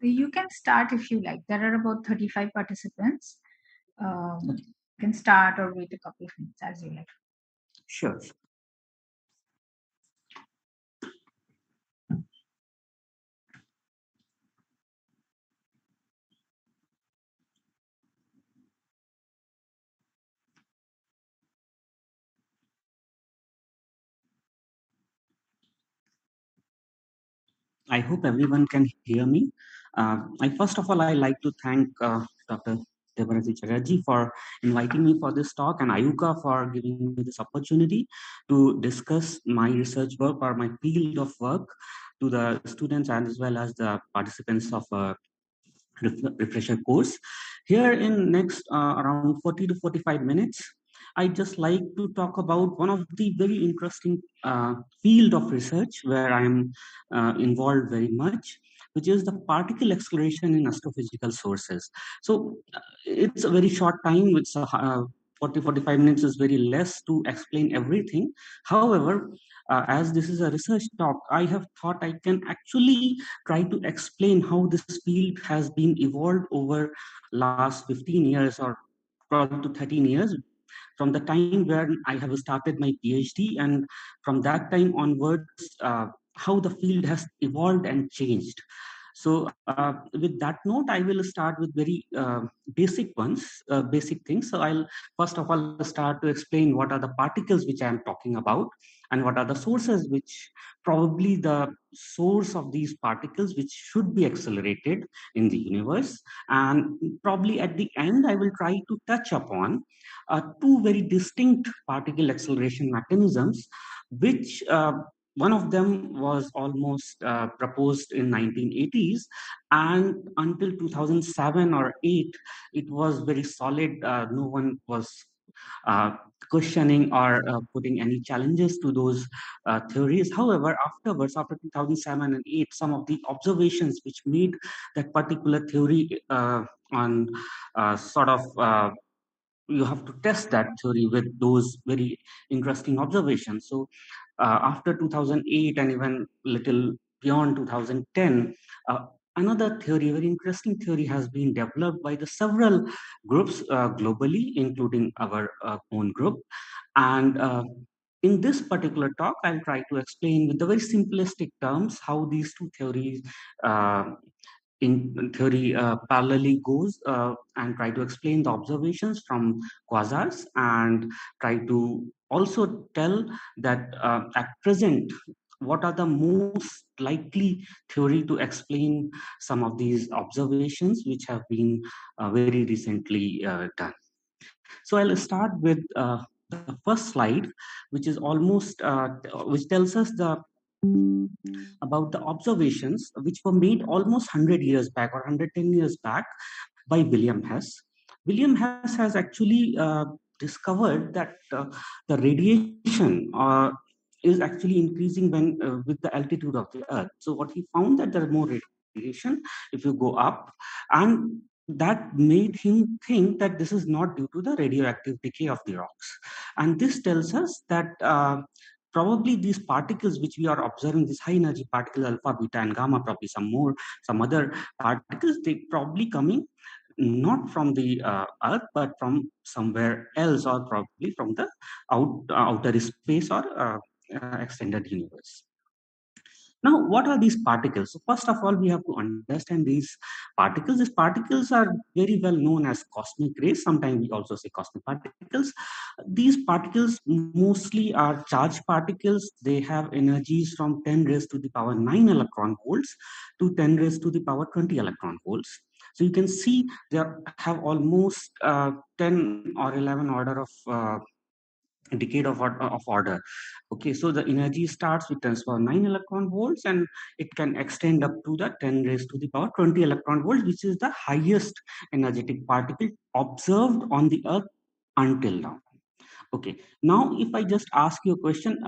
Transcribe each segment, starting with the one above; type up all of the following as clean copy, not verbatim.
you can start if you like. There are about 35 participants. You can start or wait a couple of minutes as you like. Sure. I hope everyone can hear me. First of all, I like to thank Dr. Debarati Chatterjee for inviting me for this talk and IUCAA for giving me this opportunity to discuss my research work or my field of work to the students and as well as the participants of a refresher course. Here in next around 40 to 45 minutes, I just like to talk about one of the very interesting field of research where I am involved very much, which is the particle acceleration in astrophysical sources. So it's a very short time, it's 40-45 minutes is very less to explain everything. However, as this is a research talk, I have thought I can actually try to explain how this field has been evolved over last 15 years or 12 to 13 years from the time when I have started my PhD, and from that time onwards, how the field has evolved and changed. So with that note, I will start with very basic things. So I'll first of all start to explain what are the particles which I am talking about and what are the sources which probably the source of these particles which should be accelerated in the universe. And probably at the end, I will try to touch upon two very distinct particle acceleration mechanisms, which one of them was almost proposed in 1980s, and until 2007 or 8 it was very solid. No one was uh, questioning or putting any challenges to those theories. However, afterwards, after 2007 and 8, some of the observations which made that particular theory on sort of you have to test that theory with those very interesting observations. So after 2008 and even little beyond 2010, another theory, very interesting theory, has been developed by the several groups globally, including our own group. And in this particular talk, I'll try to explain with the very simplistic terms how these two theories uh, in theory parallelly goes, and try to explain the observations from quasars, and try to also tell that at present what are the most likely theory to explain some of these observations which have been very recently done. So I'll start with the first slide, which is almost which tells us the about the observations which were made almost 100 years back or 110 years back by William Hess. William Hess has actually discovered that the radiation is actually increasing when with the altitude of the Earth. So what he found that there is more radiation if you go up, and that made him think that this is not due to the radioactive decay of the rocks. And this tells us that probably these particles which we are observing, these high energy particles, alpha, beta, and gamma, probably some other particles, they probably coming not from the Earth, but from somewhere else, or probably from the outer space or extended universe. Now, what are these particles? So first of all, we have to understand these particles. These particles are very well known as cosmic rays. Sometimes we also say cosmic particles. These particles mostly are charged particles. They have energies from 10 raised to the power 9 electron volts to 10 raised to the power 20 electron volts. So you can see they have almost 10 or 11 order of decade of order. Okay, so the energy starts with 10 to the power 9 electron volts, and it can extend up to the 10 raised to the power 20 electron volts, which is the highest energetic particle observed on the Earth until now. Okay, now if I just ask you a question,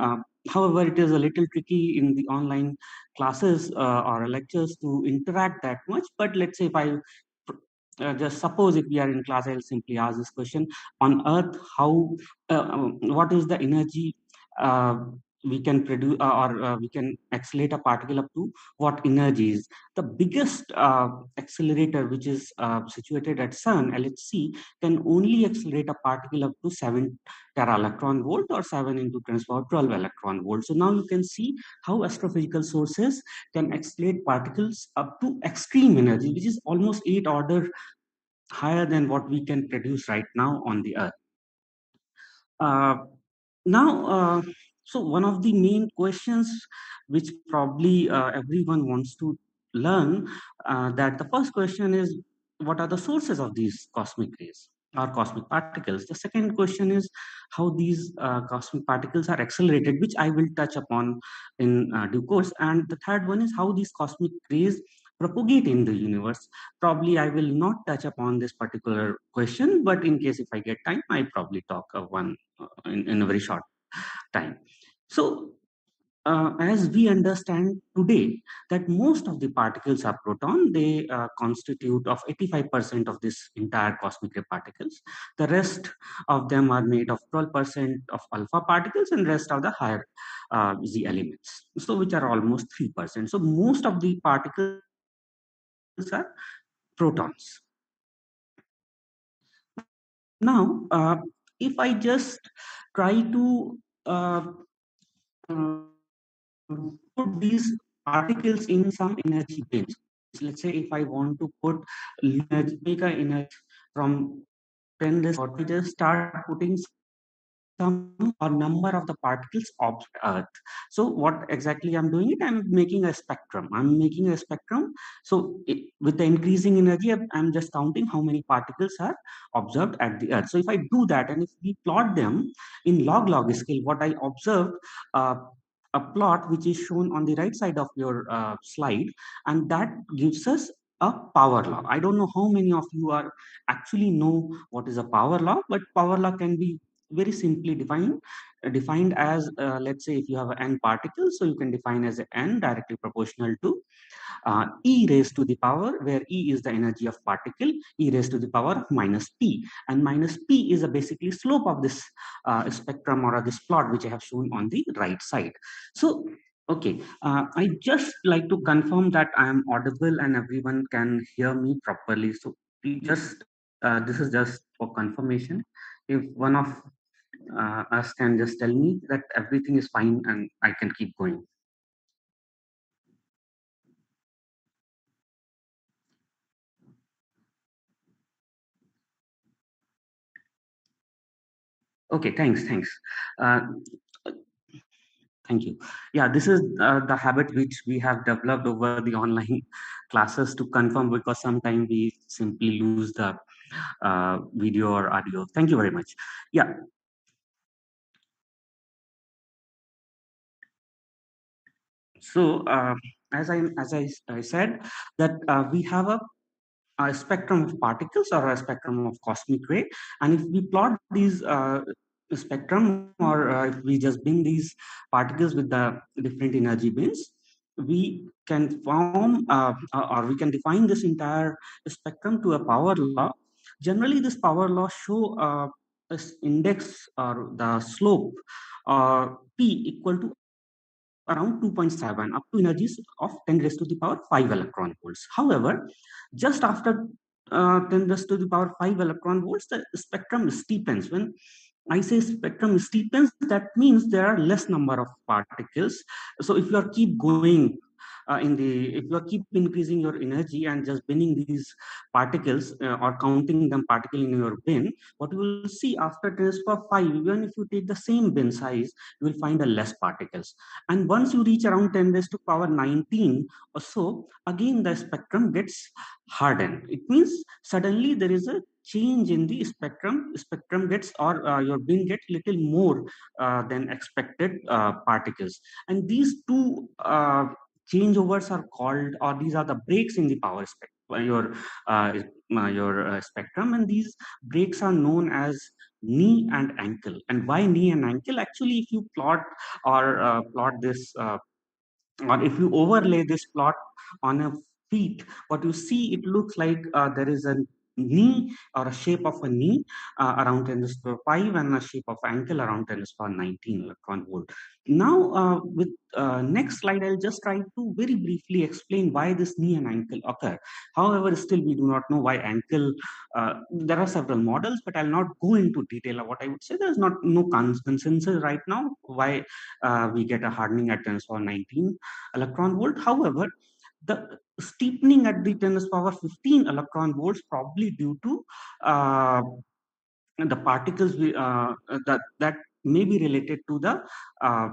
however, it is a little tricky in the online classes or lectures to interact that much, but let's say if I just suppose if we are in class, I'll simply ask this question: on Earth, how what is the energy we can produce or we can accelerate a particle up to what energies. The biggest accelerator, which is situated at CERN, LHC, can only accelerate a particle up to 7 tera electron volt or 7 into 10 power 12 electron volt. So now you can see how astrophysical sources can accelerate particles up to extreme energy, which is almost 8 order higher than what we can produce right now on the Earth. Uh, now, so one of the main questions which probably everyone wants to learn, that the first question is, what are the sources of these cosmic rays or cosmic particles? The second question is how these cosmic particles are accelerated, which I will touch upon in due course. And the third one is how these cosmic rays propagate in the universe. Probably I will not touch upon this particular question, but in case if I get time, I probably talk of one in a very short time. So, as we understand today that most of the particles are proton, they constitute of 85% of this entire cosmic ray particles. The rest of them are made of 12% of alpha particles and rest of the higher Z elements, so which are almost 3%. So most of the particles are protons. Now, if I just try to uh, put these particles in some energy bins. Let's say if I want to put make a energy from 10 raised to just start putting some or number of the particles of Earth. So what exactly I'm doing it? I'm making a spectrum. I'm making a spectrum. So with the increasing energy, I'm just counting how many particles are observed at the Earth. So if I do that, and if we plot them in log scale, what I observed, uh, a plot which is shown on the right side of your slide, and that gives us a power law. I don't know how many of you are actually know what is a power law, but power law can be very simply defined as, let's say if you have n particles, so you can define as n directly proportional to e raised to the power, where e is the energy of particle, e raised to the power of minus p, and minus p is a basically slope of this spectrum or this plot which I have shown on the right side. So okay, I just like to confirm that I am audible and everyone can hear me properly. So please just this is just for confirmation. If one of us can just tell me that everything is fine and I can keep going. Okay, thanks. Uh, Thank you. Yeah, this is the habit which we have developed over the online classes to confirm, because sometimes we simply lose the video or audio. Thank you very much. Yeah. So as I said that we have a spectrum of particles or a spectrum of cosmic ray, and if we plot these spectrum, or if we just bring these particles with the different energy bins, we can form or we can define this entire spectrum to a power law. Generally this power law show this index or the slope p equal to around 2.7 up to energies of 10 raised to the power 5 electron volts. However, just after 10 raised to the power 5 electron volts, the spectrum steepens. When I say spectrum steepens, that means there are less number of particles. So if you are keep going if you are keep increasing your energy and just binning these particles or counting them particle in your bin, what you will see after 10 raised to the power 5, even if you take the same bin size, you will find a less particles. And once you reach around 10 raised to power 19 or so, again the spectrum gets hardened. It means suddenly there is a change in the spectrum gets, or your bin gets little more than expected particles. And these two changeovers are called, or these are the breaks in the power spectrum, your spectrum, and these breaks are known as knee and ankle. And why knee and ankle? Actually, if you plot or plot this or if you overlay this plot on a feet, what you see, it looks like there is a knee or a shape of a knee around 10 to the power 5 and a shape of ankle around 10 to the power 19 electron volt. Now, with next slide, I'll just try to very briefly explain why this knee and ankle occur. However, still we do not know why ankle. There are several models, but I'll not go into detail of what I would say. There's not no consensus right now why we get a hardening at 10 to the power 19 electron volt. However, the steepening at the 10 to the power 15 electron volts probably due to uh, the particles that may be related to the uh,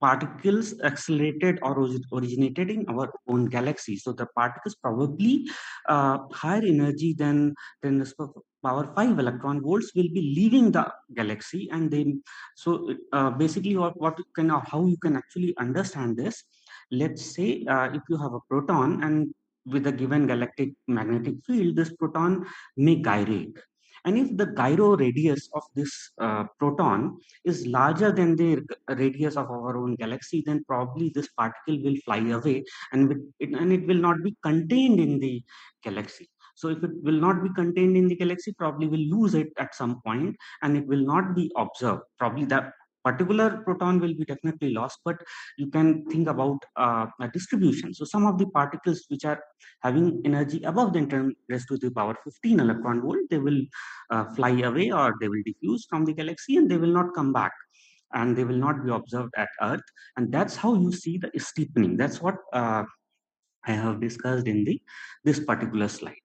particles accelerated or originated in our own galaxy. So the particles probably higher energy than 10 to the power 5 electron volts will be leaving the galaxy, and then so basically what can how you can actually understand this. Let's say if you have a proton and with a given galactic magnetic field, this proton may gyrate, and if the gyro radius of this proton is larger than the radius of our own galaxy, then probably this particle will fly away, and it will not be contained in the galaxy. So if it will not be contained in the galaxy, probably we'll lose it at some point, and it will not be observed. Probably that particular proton will be definitely lost, but you can think about a distribution. So some of the particles which are having energy above the 10 raised to the power 15 electron volt, they will fly away, or they will diffuse from the galaxy, and they will not come back, and they will not be observed at Earth. And that's how you see the steepening. That's what I have discussed in the this particular slide.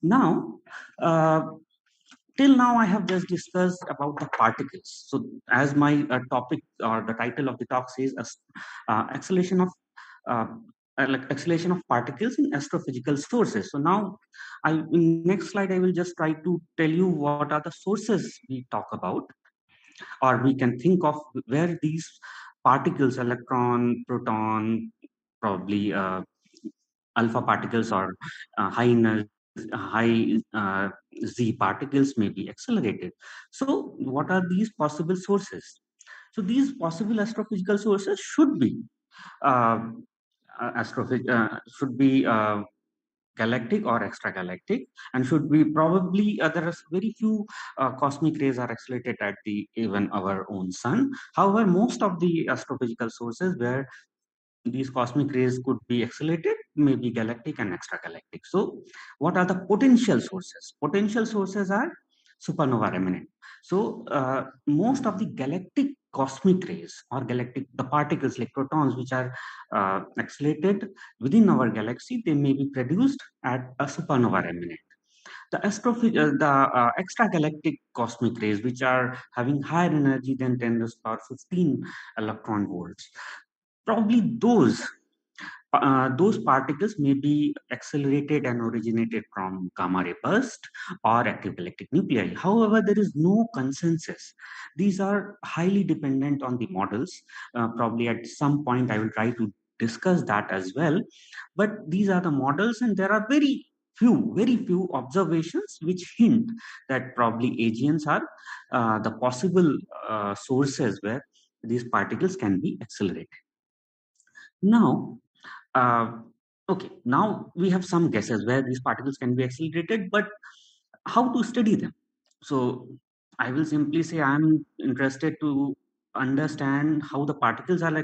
Now, uh, till now I have just discussed about the particles. So as my topic or the title of the talk says, acceleration of uh, like acceleration of particles in astrophysical sources. So now in next slide I will just try to tell you what are the sources we talk about, or we can think of where these particles, electron, proton, probably alpha particles, or high Z particles may be accelerated. So what are these possible sources? So these possible astrophysical sources should be uh, should be galactic or extragalactic, and should be probably there are very few cosmic rays are accelerated at the even our own sun. However, most of the astrophysical sources where these cosmic rays could be accelerated may be galactic and extragalactic. So what are the potential sources? Potential sources are supernova remnant. So most of the galactic cosmic rays, or galactic the particles like protons which are accelerated within our galaxy, they may be produced at a supernova remnant. The extragalactic cosmic rays, which are having higher energy than 10 to the power 15 electron volts, probably those particles may be accelerated and originated from gamma ray burst or active galactic nuclei. However, there is no consensus. These are highly dependent on the models. Probably at some point I will try to discuss that as well. But these are the models, and there are very few observations which hint that probably AGNs are the possible sources where these particles can be accelerated. Now, uh, okay, now we have some guesses where these particles can be accelerated, but how to study them? So I will simply say I'm interested to understand how the particles are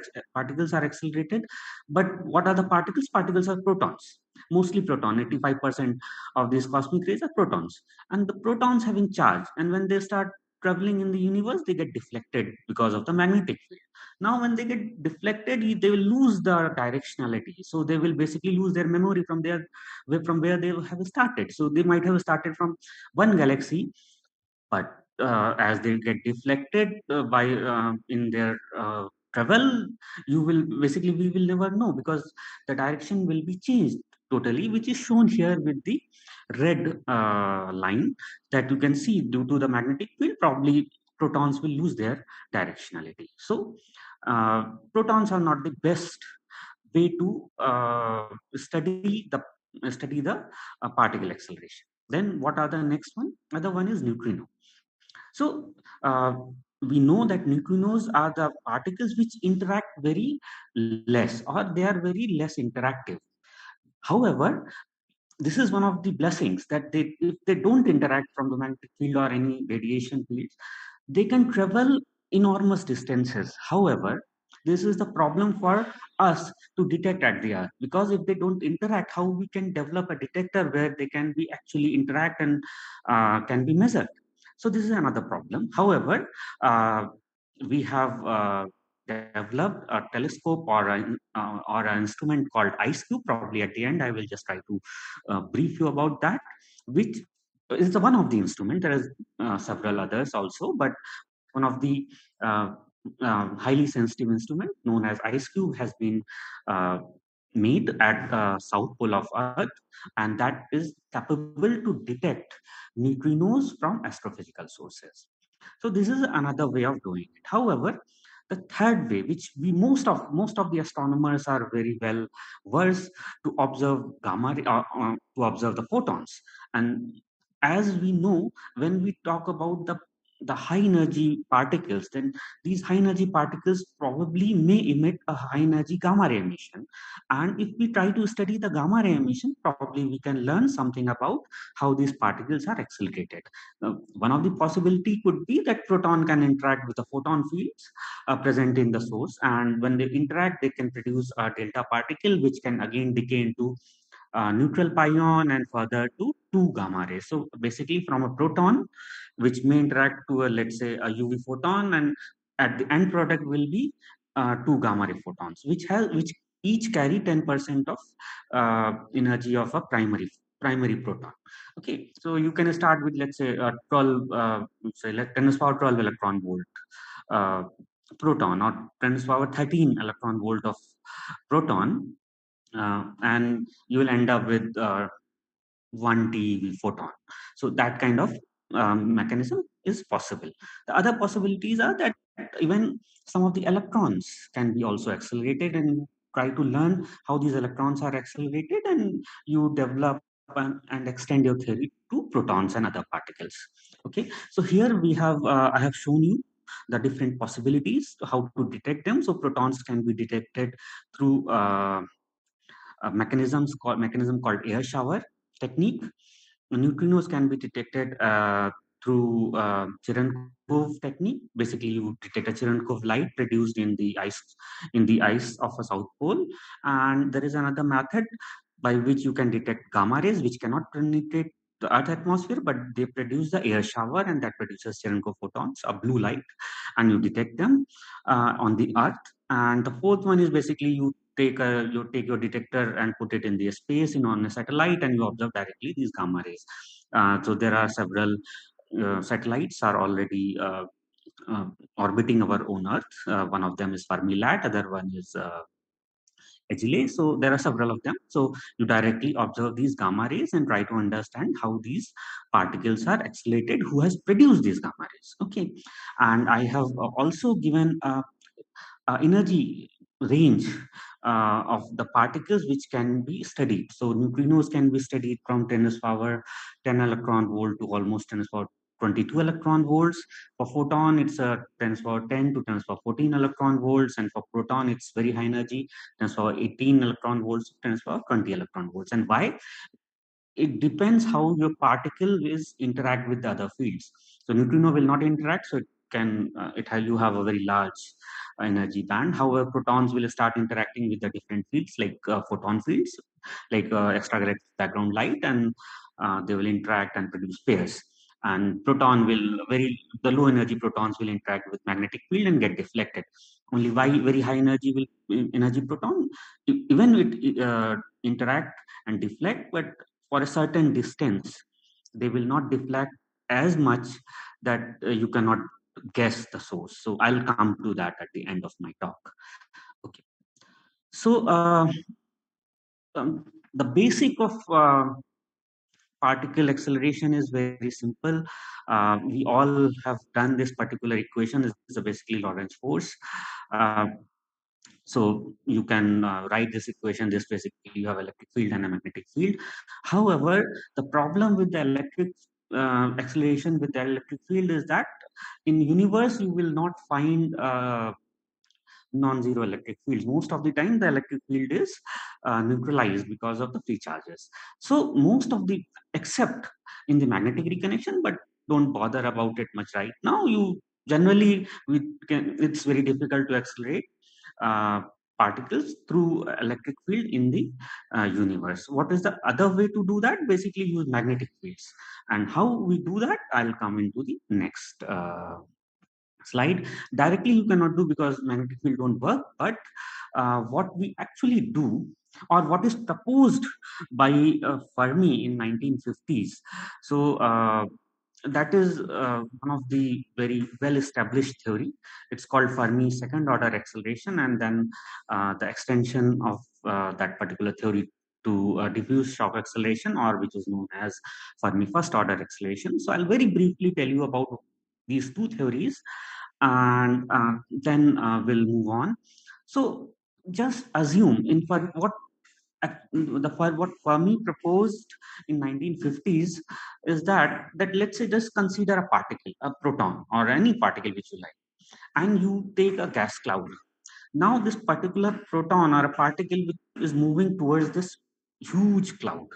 accelerated. But what are the particles? Particles are protons, mostly proton. 85% of these cosmic rays are protons, and the protons having charge, and when they start traveling in the universe, they get deflected because of the magnetic field. Now when they get deflected, they will lose the directionality, so they will basically lose their memory from their from where they have started. So they might have started from one galaxy, but as they get deflected by in their travel, you will basically we will never know, because the direction will be changed totally, which is shown here with the red line that you can see. Due to the magnetic field, probably protons will lose their directionality. So protons are not the best way to study the particle acceleration. Then what are the next one? Other one is neutrino. So we know that neutrinos are the particles which interact very less, or they are very less interactive. However, this is one of the blessings that if they don't interact from the magnetic field or any radiation fields, they can travel enormous distances. However, this is the problem for us to detect at the Earth, because if they don't interact, how we can develop a detector where they can be actually interact and can be measured? So this is another problem. However, uh, we have developed a telescope or an instrument called IceCube. Probably at the end, I will just try to brief you about that, which is the one of the instrument. There is several others also, but one of the uh, highly sensitive instrument known as IceCube has been uh, made at south pole of Earth, and that is capable to detect neutrinos from astrophysical sources. So this is another way of doing it. However, the third way, which we most of the astronomers are very well versed to observe to observe the photons. And as we know, when we talk about the high energy particles, then these high energy particles probably may emit a high energy gamma ray emission. And if we try to study the gamma ray emission, probably we can learn something about how these particles are accelerated. One of the possibility could be that proton can interact with the photon fields present in the source, and when they interact, they can produce a delta particle, which can again decay into neutral pion and further to two gamma rays. So basically, from a proton, which may interact to a, let's say, a UV photon, and at the end product will be two gamma ray photons, which each carry 10% of energy of a primary proton. Okay, so you can start with, let's say, 12, say, let 10 to the power 12 electron volt uh, proton, or 10 to the power 13 electron volt of proton, and you will end up with 1 TeV photon. So that kind of mechanism is possible. The other possibilities are that even some of the electrons can be also accelerated, and try to learn how these electrons are accelerated, and you develop and extend your theory to protons and other particles. Okay, so here we have I have shown you the different possibilities how to detect them. So protons can be detected through mechanism called air shower technique. Neutrinos can be detected through Cherenkov technique. Basically, you detect a Cherenkov light produced in the ice of a south pole. And there is another method by which you can detect gamma rays, which cannot penetrate the Earth atmosphere, but they produce the air shower, and that produces Cherenkov photons, a blue light, and you detect them on the Earth. And the fourth one is basically you take your detector and put it in the space on a satellite, and you observe directly these gamma rays. So there are several satellites are already uh, orbiting our own Earth. One of them is Fermi, other one is Agile. So there are several of them. So you directly observe these gamma rays and try to understand how these particles are accelerated, who has produced these gamma rays. Okay, and I have also given energy range of the particles which can be studied. So neutrinos can be studied from 10 to the power 10 electron volt to almost 10 to the power 22 electron volts. For photon, it's 10 to the power 10 to 10 to the power 14 electron volts, and for proton, it's very high energy, 10 to the power 18 electron volts, 10 to the power 20 electron volts. And why? It depends how your particle is interact with the other fields. So neutrino will not interact, so you have a very large energy band. However, protons will start interacting with the different fields, like photon fields, like extragalactic background light, and they will interact and produce pairs. And proton will very the low energy protons will interact with magnetic field and get deflected. Only why very high energy proton, even it interact and deflect, but for a certain distance, they will not deflect as much that you cannot guess the source. So I'll come to that at the end of my talk. Okay. So the basic of particle acceleration is very simple. We all have done this particular equation. This is basically Lorentz force. Uh, so you can write this equation. This basically you have electric field and a magnetic field. However, the problem with the electric acceleration with the electric field is that in universe you will not find non-zero electric fields. Most of the time, the electric field is neutralized because of the free charges. So most of the, except in the magnetic reconnection, but don't bother about it much right now. You generally, it's very difficult to accelerate uh, particles through electric field in the universe. What is the other way to do that? Basically use magnetic fields. And how we do that, I'll come into the next slide. Directly you cannot do because magnetic field don't work, but what we actually do, or what is proposed by Fermi in 1950s. So that is one of the very well established theory. It's called Fermi second order acceleration, and then the extension of that particular theory to diffuse shock acceleration, or which is known as Fermi first order acceleration. So I'll very briefly tell you about these two theories, and then we'll move on. So just assume in for what what Fermi proposed in 1950s is that let's say just consider a particle, a proton or any particle which you like, and you take a gas cloud. Now this particular proton or a particle which is moving towards this huge cloud,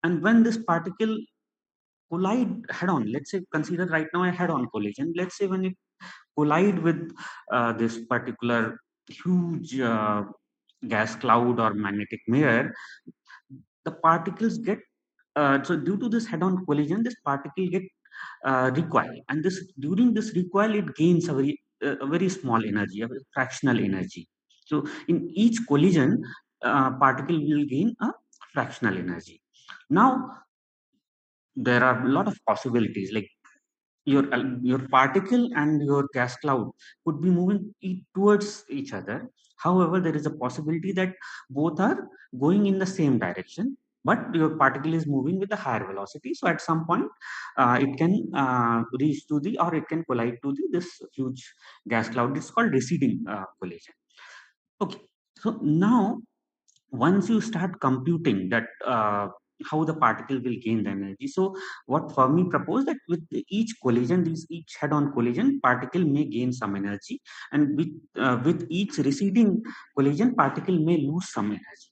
and when this particle collide head on, let's say consider right now a head on collision, let's say when it collide with this particular huge gas cloud or magnetic mirror, the particles get so due to this head-on collision, this particle get recoil, and this during this recoil it gains a very small energy, a fractional energy. So in each collision, particle will gain a fractional energy. Now there are a lot of possibilities, like your particle and your gas cloud could be moving towards each other. However, there is a possibility that both are going in the same direction, but your particle is moving with a higher velocity. So at some point, it can reach to the, or it can collide to the this huge gas cloud. It's called receding collision. Okay, so now once you start computing that how the particle will gain the energy, so what Fermi proposed that with each collision, these each head-on collision, particle may gain some energy, and with each receding collision, particle may lose some energy.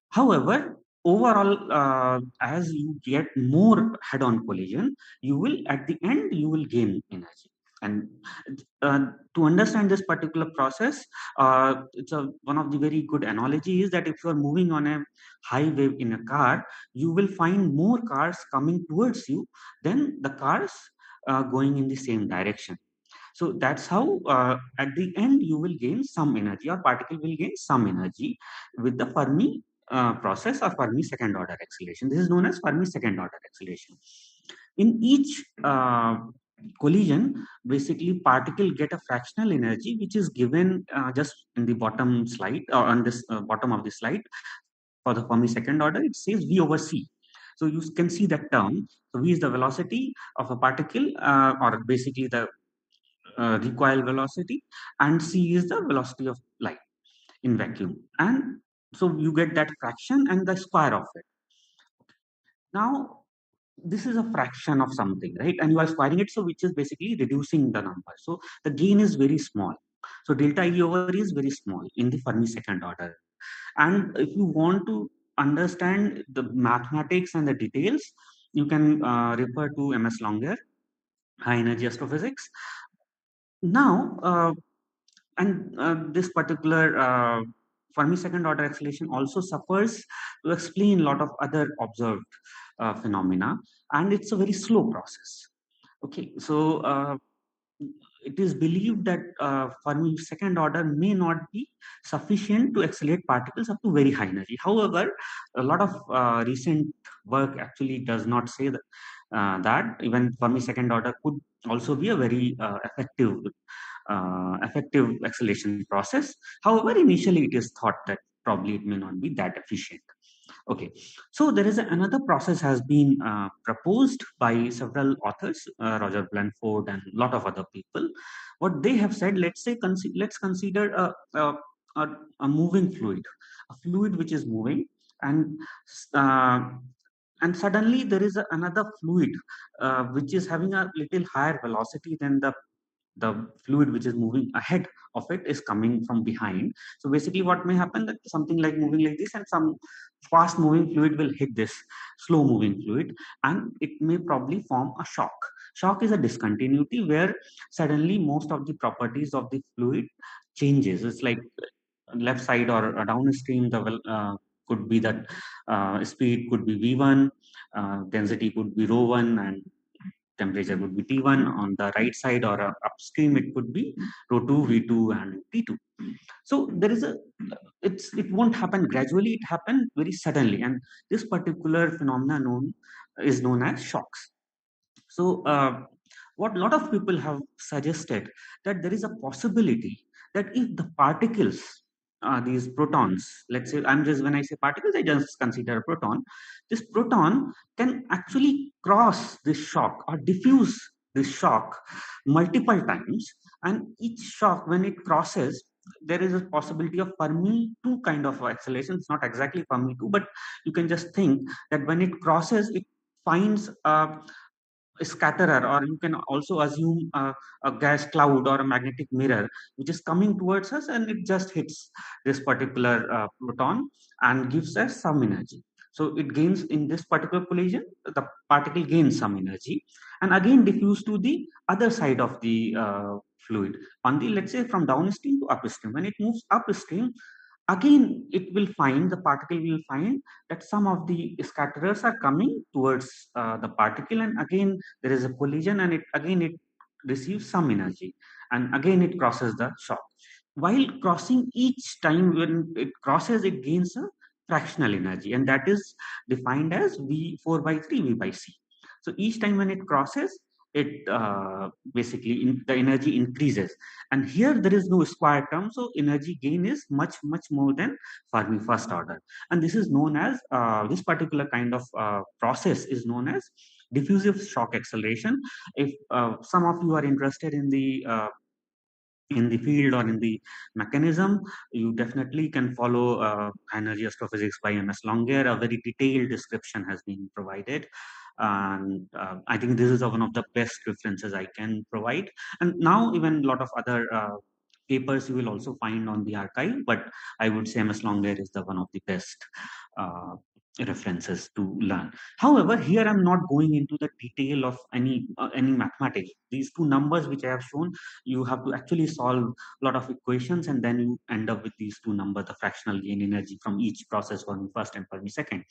However, overall, as you get more head-on collision, you will at the end you will gain energy. And to understand this particular process, one of the very good analogy is that if you are moving on a highway in a car, you will find more cars coming towards you than the cars going in the same direction. So that's how at the end you will gain some energy, or particle will gain some energy with the Fermi process or Fermi second order acceleration. This is known as Fermi second order acceleration. In each collision, basically particle get a fractional energy which is given just in the bottom slide, or on this bottom of the slide. For the Fermi second order, it says V over C. So you can see that term. So V is the velocity of a particle, or basically the recoil velocity, and c is the velocity of light in vacuum, and so you get that fraction and the square of it. Now this is a fraction of something, right? And you are squaring it, so which is basically reducing the number, so the gain is very small. So delta E over E is very small in the Fermi second order. And if you want to understand the mathematics and the details, you can refer to MS Longer, high energy astrophysics. Now and this particular Fermi second order acceleration also suffers to explain a lot of other observed phenomena, and it's a very slow process. Okay, so it is believed that Fermi second order may not be sufficient to accelerate particles up to very high energy. However, a lot of recent work actually does not say that even Fermi second order could also be a very effective acceleration process. However, initially it is thought that probably it may not be that efficient. Okay, so there is another process has been proposed by several authors, Roger Blanford and a lot of other people. What they have said, let's say, let's consider a, a moving fluid, a fluid which is moving, and uh, and suddenly there is another fluid which is having a little higher velocity than the the fluid which is moving ahead of it is coming from behind. So basically what may happen, that something like moving like this and some fast moving fluid will hit this slow moving fluid, and it may probably form a shock. Shock is a discontinuity where suddenly most of the properties of the fluid changes. It's like left side or downstream, the could be that speed could be v1, density could be rho1, and temperature would be T1. On the right side or upstream, it could be rho2, V2, and T2. So there is it won't happen gradually, it happens very suddenly. And this particular phenomenon is known as shocks. So what a lot of people have suggested, that there is a possibility that if the particles, these protons, let's say, I'm just, when I say particles, I just consider a proton. This proton can actually cross this shock or diffuse this shock multiple times, and each shock, when it crosses, there is a possibility of Fermi 2 kind of acceleration. It's not exactly Fermi 2, but you can just think that when it crosses, it finds scatterer, or you can also assume a gas cloud or a magnetic mirror which is coming towards us, and it just hits this particular proton and gives us some energy. So it gains, in this particular collision, the particle gains some energy and again diffuse to the other side of the fluid, on the, let's say, from downstream to upstream. When it moves upstream, again it will find, the particle will find that some of the scatterers are coming towards the particle, and again there is a collision, and it receives some energy, and again it crosses the shock. While crossing, each time when it crosses, it gains a fractional energy, and that is defined as v4 by 3 v by c. So each time when it crosses, it basically the energy increases, and here there is no square term, so energy gain is much more than Fermi first order. And this is known as this particular kind of process is known as diffusive shock acceleration. If some of you are interested in the field or in the mechanism, you definitely can follow Energy Astrophysics by MS Longier. A very detailed description has been provided, and I think this is one of the best references I can provide. And now even a lot of other papers you will also find on the archive, but I would say MS Longier is the one of the best uh, references to learn. However, here I'm not going into the detail of any mathematics. These two numbers which I have shown, you have to actually solve a lot of equations, and then you end up with these two numbers, the fractional gain energy from each process, Fermi first and Fermi second.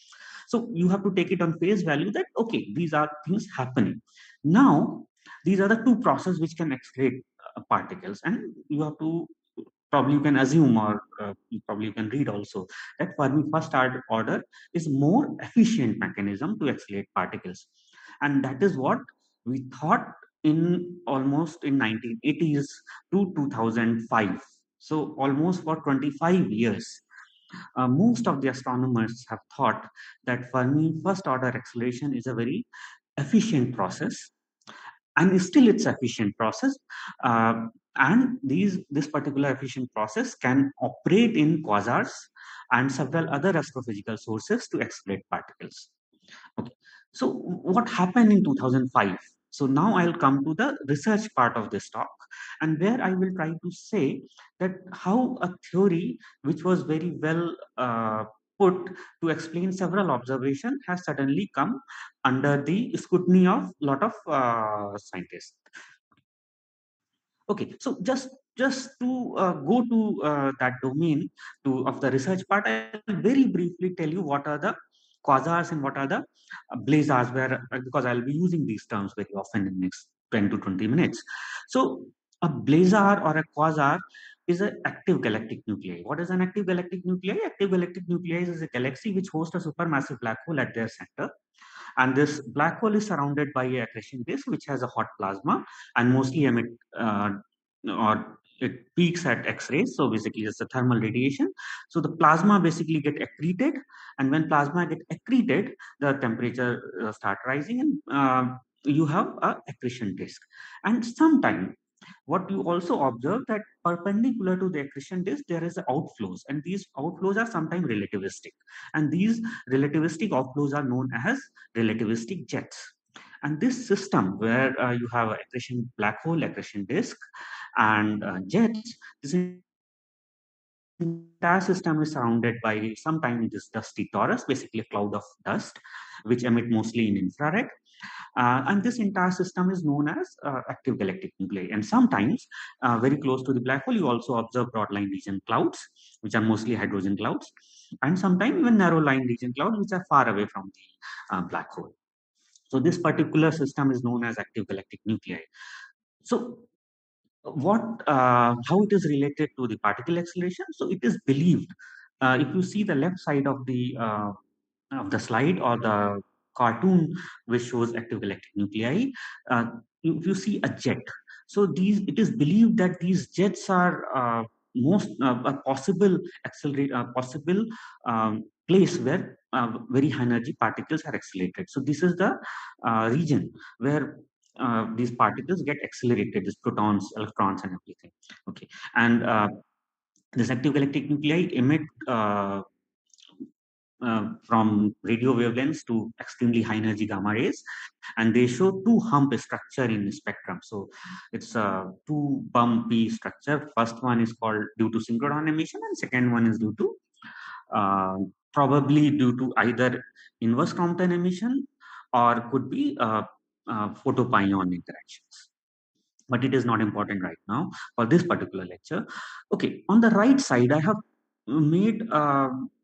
So you have to take it on face value that okay, these are things happening. Now these are the two processes which can accelerate particles, and you have to, probably you can assume, or you probably can read also, that Fermi first order is more efficient mechanism to accelerate particles. And that is what we thought in almost in 1980s to 2005. So almost for 25 years, most of the astronomers have thought that Fermi first order acceleration is a very efficient process, and still it's efficient process. And this particular efficient process can operate in quasars and several other astrophysical sources to accelerate particles. Okay. So what happened in 2005? So now I'll come to the research part of this talk, and where I will try to say that how a theory which was very well put to explain several observations has suddenly come under the scrutiny of lot of scientists. Okay, so just to go to that domain to of the research part, I'll very briefly tell you what are the quasars and what are the blazars, where because I'll be using these terms very often in next 10 to 20 minutes. So a blazar or a quasar is an active galactic nuclei. What is an active galactic nuclei? Active galactic nuclei is a galaxy which hosts a supermassive black hole at their center, and this black hole is surrounded by a accretion disk which has a hot plasma and mostly emit or it peaks at X-rays. So basically, it's a thermal radiation. So the plasma basically get accreted, and when plasma get accreted, the temperature start rising, and you have a accretion disk. And sometime what you also observe, that perpendicular to the accretion disk there is outflows, and these outflows are sometimes relativistic, and these relativistic outflows are known as relativistic jets. And this system where you have accretion black hole, accretion disk, and jets, this entire system is surrounded by sometime this dusty torus, basically a cloud of dust, which emit mostly in infrared. And this entire system is known as active galactic nuclei. And sometimes, very close to the black hole, you also observe broad line region clouds, which are mostly hydrogen clouds, and sometimes even narrow line region clouds, which are far away from the black hole. So this particular system is known as active galactic nuclei. So what how it is related to the particle acceleration? So it is believed, if you see the left side of the slide or the cartoon which shows active galactic nuclei, uh, if you see a jet, so these it is believed that these jets are most a possible possible place where very high energy particles are accelerated. So this is the region where these particles get accelerated, these protons, electrons, and everything. Okay, and this active galactic nuclei emit from radio wavelengths to extremely high energy gamma rays, and they show two hump structure in the spectrum. So it's a two bumpy structure. First one is called due to synchrotron emission, and second one is due to uh, probably due to either inverse Compton emission or could be photopion interactions. But it is not important right now for this particular lecture. Okay, on the right side, I have made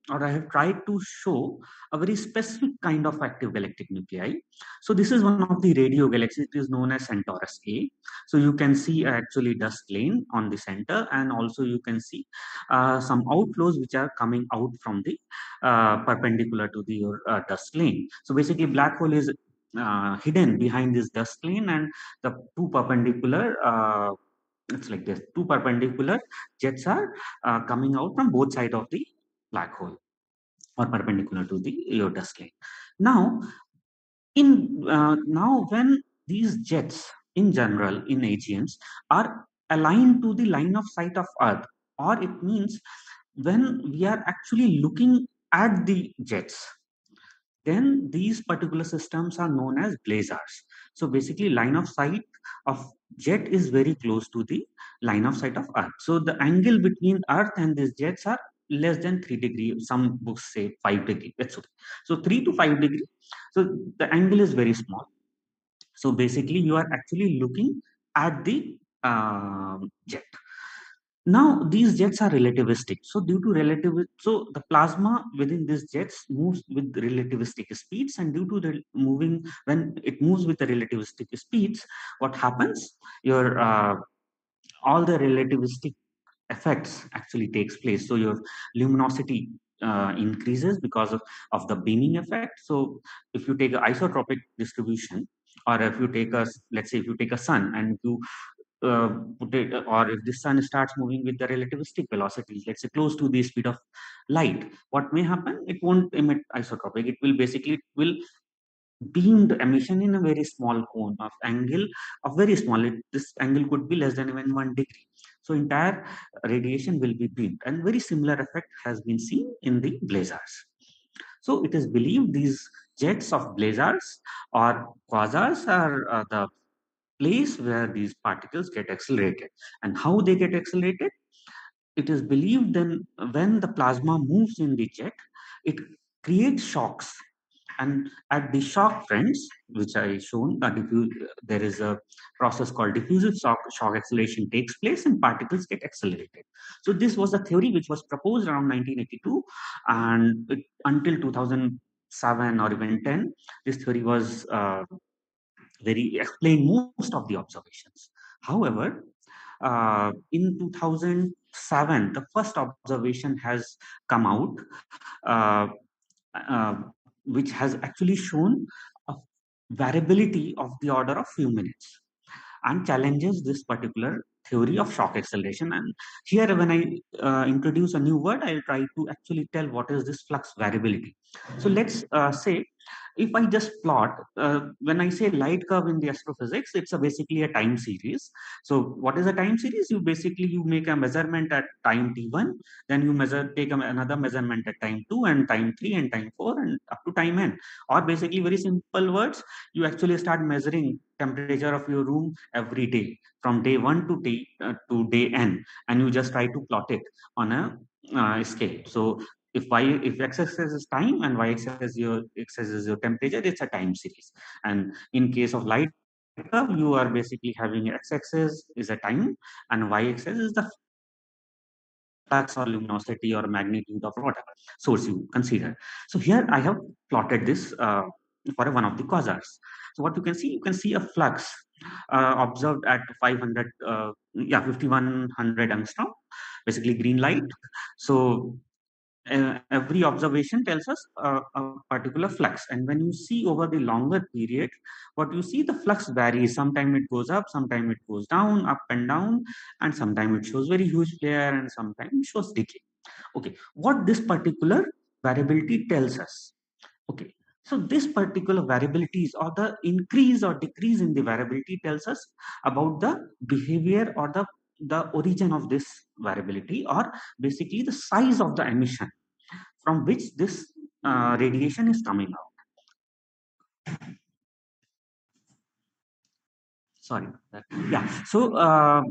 or I have tried to show a very specific kind of active galactic nuclei. So this is one of the radio galaxies. It is known as Centaurus A. So you can see actually dust lane on the center, and also you can see some outflows which are coming out from the perpendicular to the dust lane. So basically, black hole is hidden behind this dust lane, and the two perpendicular it's like this two perpendicular jets are coming out from both sides of the black hole or perpendicular to the your dust lane. Now in now when these jets in general in AGNs are aligned to the line of sight of earth, or it means when we are actually looking at the jets, then these particular systems are known as blazars. So basically, line of sight of jet is very close to the line of sight of earth. So the angle between earth and these jets are less than 3 degrees. Some books say 5 degree. That's okay. So 3 to 5 degree. So the angle is very small. So basically, you are actually looking at the jet. Now these jets are relativistic. So due to so the plasma within these jets moves with relativistic speeds, and due to the moving when it moves with the relativistic speeds, what happens? Your all the relativistic effects actually takes place. So your luminosity increases because of the beaming effect. So if you take an isotropic distribution, or if you take a, let's say if you take a sun and you put it, or if the sun starts moving with the relativistic velocities, let's say close to the speed of light, what may happen? It won't emit isotropic. It will basically it will beam the emission in a very small cone of angle of very small. This angle could be less than even 1 degree. So entire radiation will be beamed, and very similar effect has been seen in the blazars. So it is believed these jets of blazars or quasars are the place where these particles get accelerated. And how they get accelerated? It is believed then when the plasma moves in the jet, it creates shocks. And at the shock fronts, which I shown, there is a process called diffusive shock acceleration takes place, and particles get accelerated. So this was a theory which was proposed around 1982, and until 2007 or even 10, this theory was very explain most of the observations. However, in 2007, the first observation has come out, uh, uh, which has actually shown a variability of the order of few minutes and challenges this particular theory of shock acceleration. And here, when I introduce a new word, I'll try to actually tell what is this flux variability. So let's say If I just plot, when I say light curve in the astrophysics, it's basically a time series. So what is a time series? You make a measurement at time t1, then you take another measurement at time 2 and time 3 and time 4 and up to time n. Or basically, very simple words, you actually start measuring temperature of your room every day from day 1 to day n, and you just try to plot it on a scale. So if x-axis is time and y-axis is your temperature, it's a time series. And in case of light curve, you are basically having x-axis is a time and y-axis is the flux or luminosity or magnitude of whatever source you consider. So here I have plotted this for one of the quasars. So what you can see a flux observed at 5100 angstrom, basically green light. So every observation tells us a particular flux, and when you see over the longer period, what you see, the flux varies. Sometimes it goes up, sometimes it goes down, up and down, and sometimes it shows very huge flare and sometimes it shows decay. Okay, what this particular variability tells us? Okay, so this particular variabilities or the increase or decrease in the variability tells us about the behavior or the origin of this variability, or basically the size of the emission from which this radiation is coming out. Sorry. Yeah. So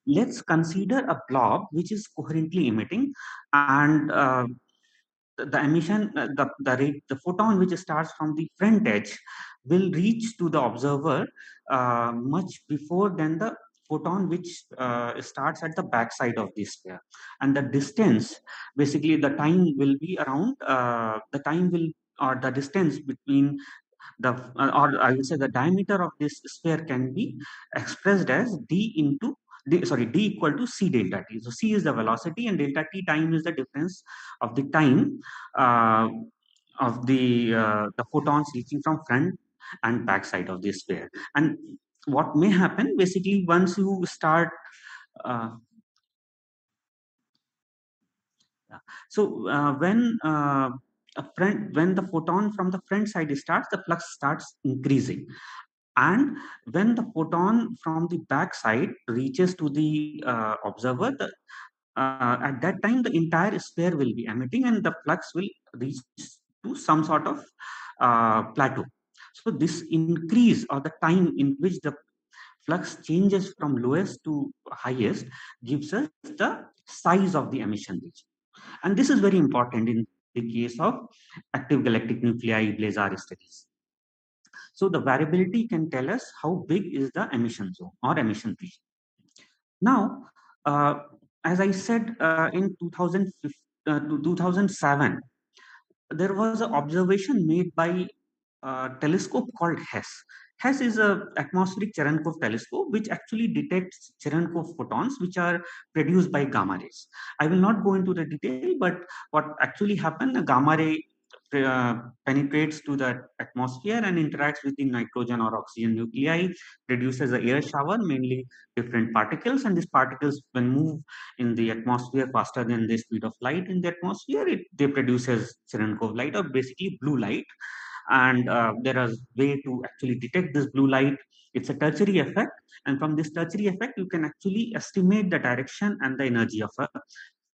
let's consider a blob which is coherently emitting, and the emission, the photon which starts from the front edge will reach to the observer much before than the photon which starts at the back side of the sphere. And the distance, basically the time will be around, the time will, or the distance between or I would say the diameter of this sphere can be expressed as d equal to c delta t. So c is the velocity and delta t time is the difference of the time uh, of the photons reaching from front and back side of the sphere. And what may happen, basically, once you start uh, yeah. So when the photon from the front side starts, the flux starts increasing. And when the photon from the back side reaches to the observer, at that time the entire sphere will be emitting and the flux will reach to some sort of plateau. So this increase or the time in which the flux changes from lowest to highest gives us the size of the emission region. And this is very important in the case of active galactic nuclei blazar studies. So the variability can tell us how big is the emission zone or emission region. Now, as I said, in 2007, there was an observation made by a telescope called HESS. HESS is a atmospheric Cherenkov telescope which actually detects Cherenkov photons which are produced by gamma rays. I will not go into the detail, but what actually happened, a gamma ray penetrates to the atmosphere and interacts with the nitrogen or oxygen nuclei, produces an air shower, mainly different particles, and these particles, when move in the atmosphere faster than the speed of light in the atmosphere, they produces Cherenkov light, or basically blue light. And there is way to actually detect this blue light. It's a tertiary effect, and from this tertiary effect you can actually estimate the direction and the energy of a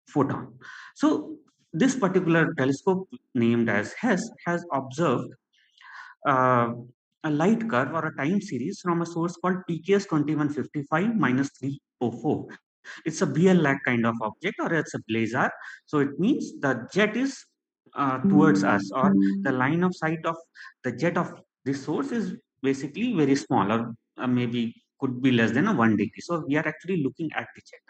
photon. So this particular telescope named as HESS has observed uh, a light curve or a time series from a source called PKS 2155 minus 304. It's a BL-lag kind of object, or it's a blazar. So it means the jet is towards us, or the line of sight of the jet of this source is basically very small, or maybe could be less than a 1 degree. So we are actually looking at the jet.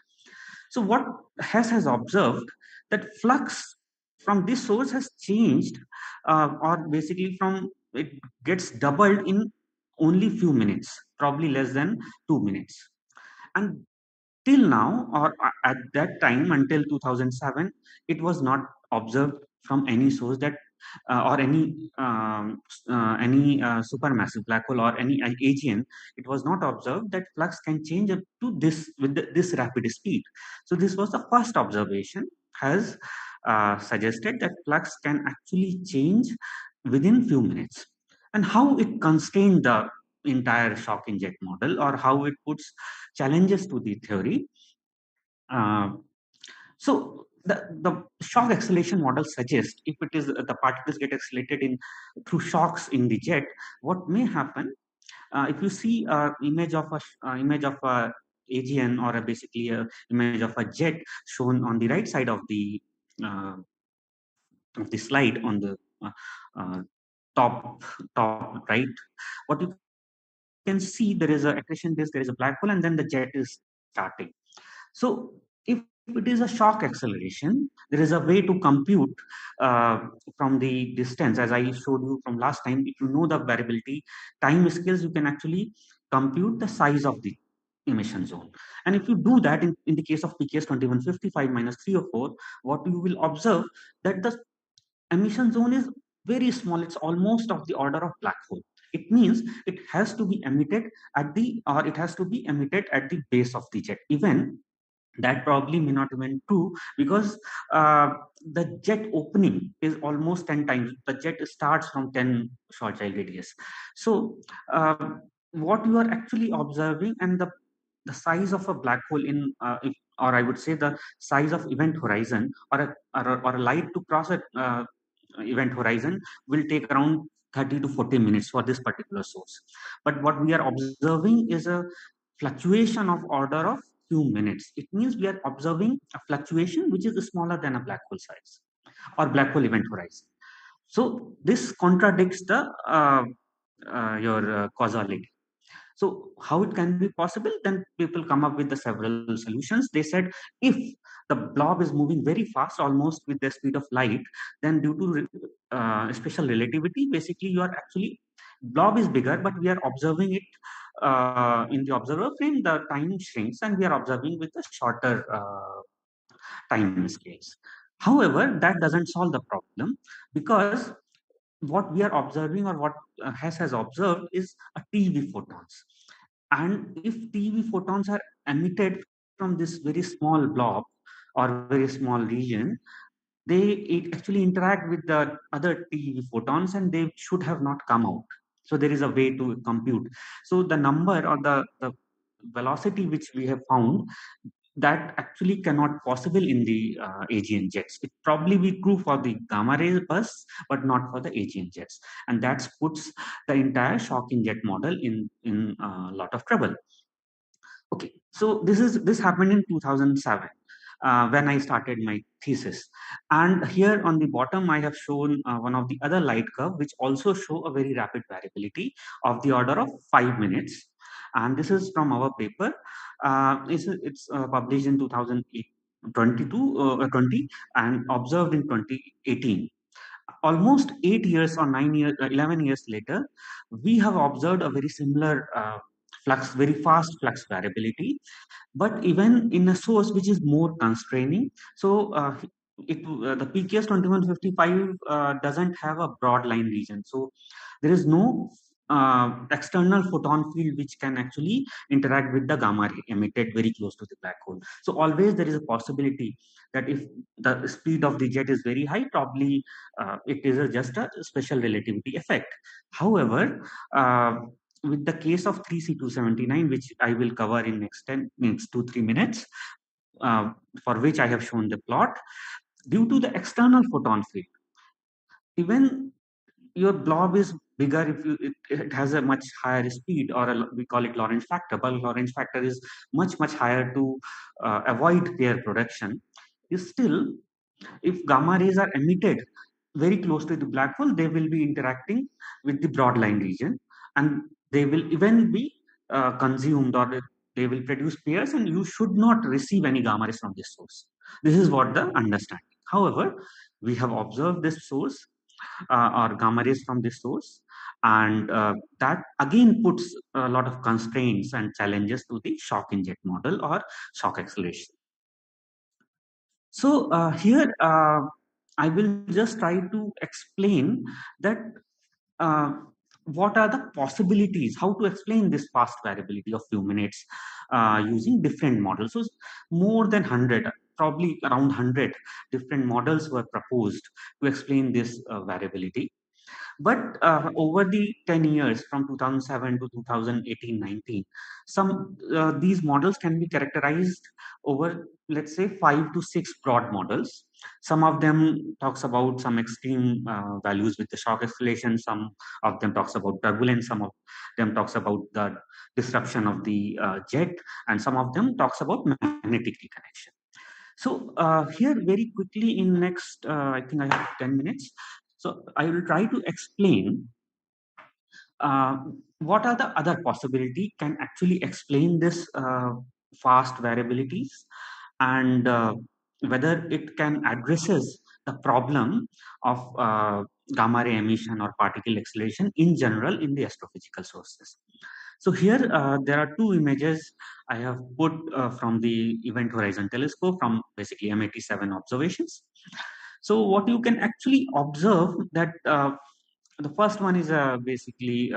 So what Hess has observed, that flux from this source has changed, or basically from it gets doubled in only few minutes, probably less than 2 minutes. And till now, or at that time until 2007, it was not observed from any source that or any supermassive black hole or any AGN. It was not observed that flux can change up to this with this rapid speed. So this was the first observation, has suggested that flux can actually change within few minutes, and how it constrained the entire shock inject model, or how it puts challenges to the theory. Uh, so the shock acceleration model suggests if it is the particles get accelerated in through shocks in the jet, what may happen if you see image of a AGN, or basically a image of a jet shown on the right side uh, of the slide on the uh, uh, top right, what you can see, there is a accretion disk, there is a black hole, and then the jet is starting. So if it is a shock acceleration, there is a way to compute from the distance. As I showed you from last time, if you know the variability time scales, you can actually compute the size of the emission zone. And if you do that in the case of PKS 2155 minus 304, what you will observe that the emission zone is very small. It's almost of the order of black hole. It means it has to be emitted at the, or it has to be emitted at the base of the jet. Even that probably may not even true, because uh, the jet opening is almost 10 times. The jet starts from 10 Schwarzschild radius. So what you are actually observing, and the size of a black hole in or I would say the size of event horizon, or a light to cross a event horizon will take around 30 to 40 minutes for this particular source. But what we are observing is a fluctuation of order of few minutes. It means we are observing a fluctuation which is smaller than a black hole size or black hole event horizon. So this contradicts the your causality. So how it can be possible? Then people come up with the several solutions. They said if the blob is moving very fast, almost with the speed of light, then due to special relativity, basically you are actually blob is bigger, but we are observing it in the observer frame. The time shrinks, and we are observing with the shorter time scales. However, that doesn't solve the problem, because what we are observing, or what Hess has observed, is a TeV photons. And if TeV photons are emitted from this very small blob or very small region, it actually interact with the other TeV photons, and they should have not come out. So there is a way to compute. So the number, or the velocity which we have found, that actually cannot possible in the AGN jets. It probably be true for the gamma ray bursts, but not for the AGN jets, and that puts the entire shock injet model in a lot of trouble. Okay, so this happened in 2007 when I started my thesis. And here on the bottom, I have shown one of the other light curve, which also show a very rapid variability of the order of 5 minutes. And this is from our paper. It's published in 2008, 20 and observed in 2018. Almost 8 years or 9 years, 11 years later, we have observed a very similar flux, very fast flux variability, but even in a source which is more constraining. So the PKS 2155 doesn't have a broad line region. So there is no external photon field which can actually interact with the gamma ray emitted very close to the black hole. So always there is a possibility that if the speed of the jet is very high, probably it is just a special relativity effect. However, with the case of 3C279, which I will cover in next 2-3 minutes, uh, for which I have shown the plot, due to the external photon field, even your blob is bigger if it has a much higher speed, or we call it Lorentz factor. But Lorentz factor is much higher to avoid pair production. Is still, if gamma rays are emitted very close to the black hole, they will be interacting with the broad line region, and they will even be consumed, or they will produce pairs, and you should not receive any gamma rays from this source. This is what the understanding. However, we have observed this source or gamma rays from this source, and that again puts a lot of constraints and challenges to the shock inject model or shock acceleration. So here I will just try to explain that uh, what are the possibilities, how to explain this fast variability of few minutes using different models. So more than 100, probably around 100 different models were proposed to explain this variability. But over the 10 years from 2007 to 2018-19, some these models can be characterized over, let's say, 5 to 6 broad models. Some of them talks about some extreme values with the shock acceleration. Some of them talks about turbulence. Some of them talks about the disruption of the jet, and some of them talks about magnetic reconnection. So here, very quickly, in next, I think I have 10 minutes. So I will try to explain uh, what are the other possibility can actually explain this fast variabilities, and whether it can addresses the problem of gamma ray emission or particle acceleration in general in the astrophysical sources. So here there are two images I have put from the Event Horizon Telescope from basically M87 observations. So what you can actually observe that the first one is basically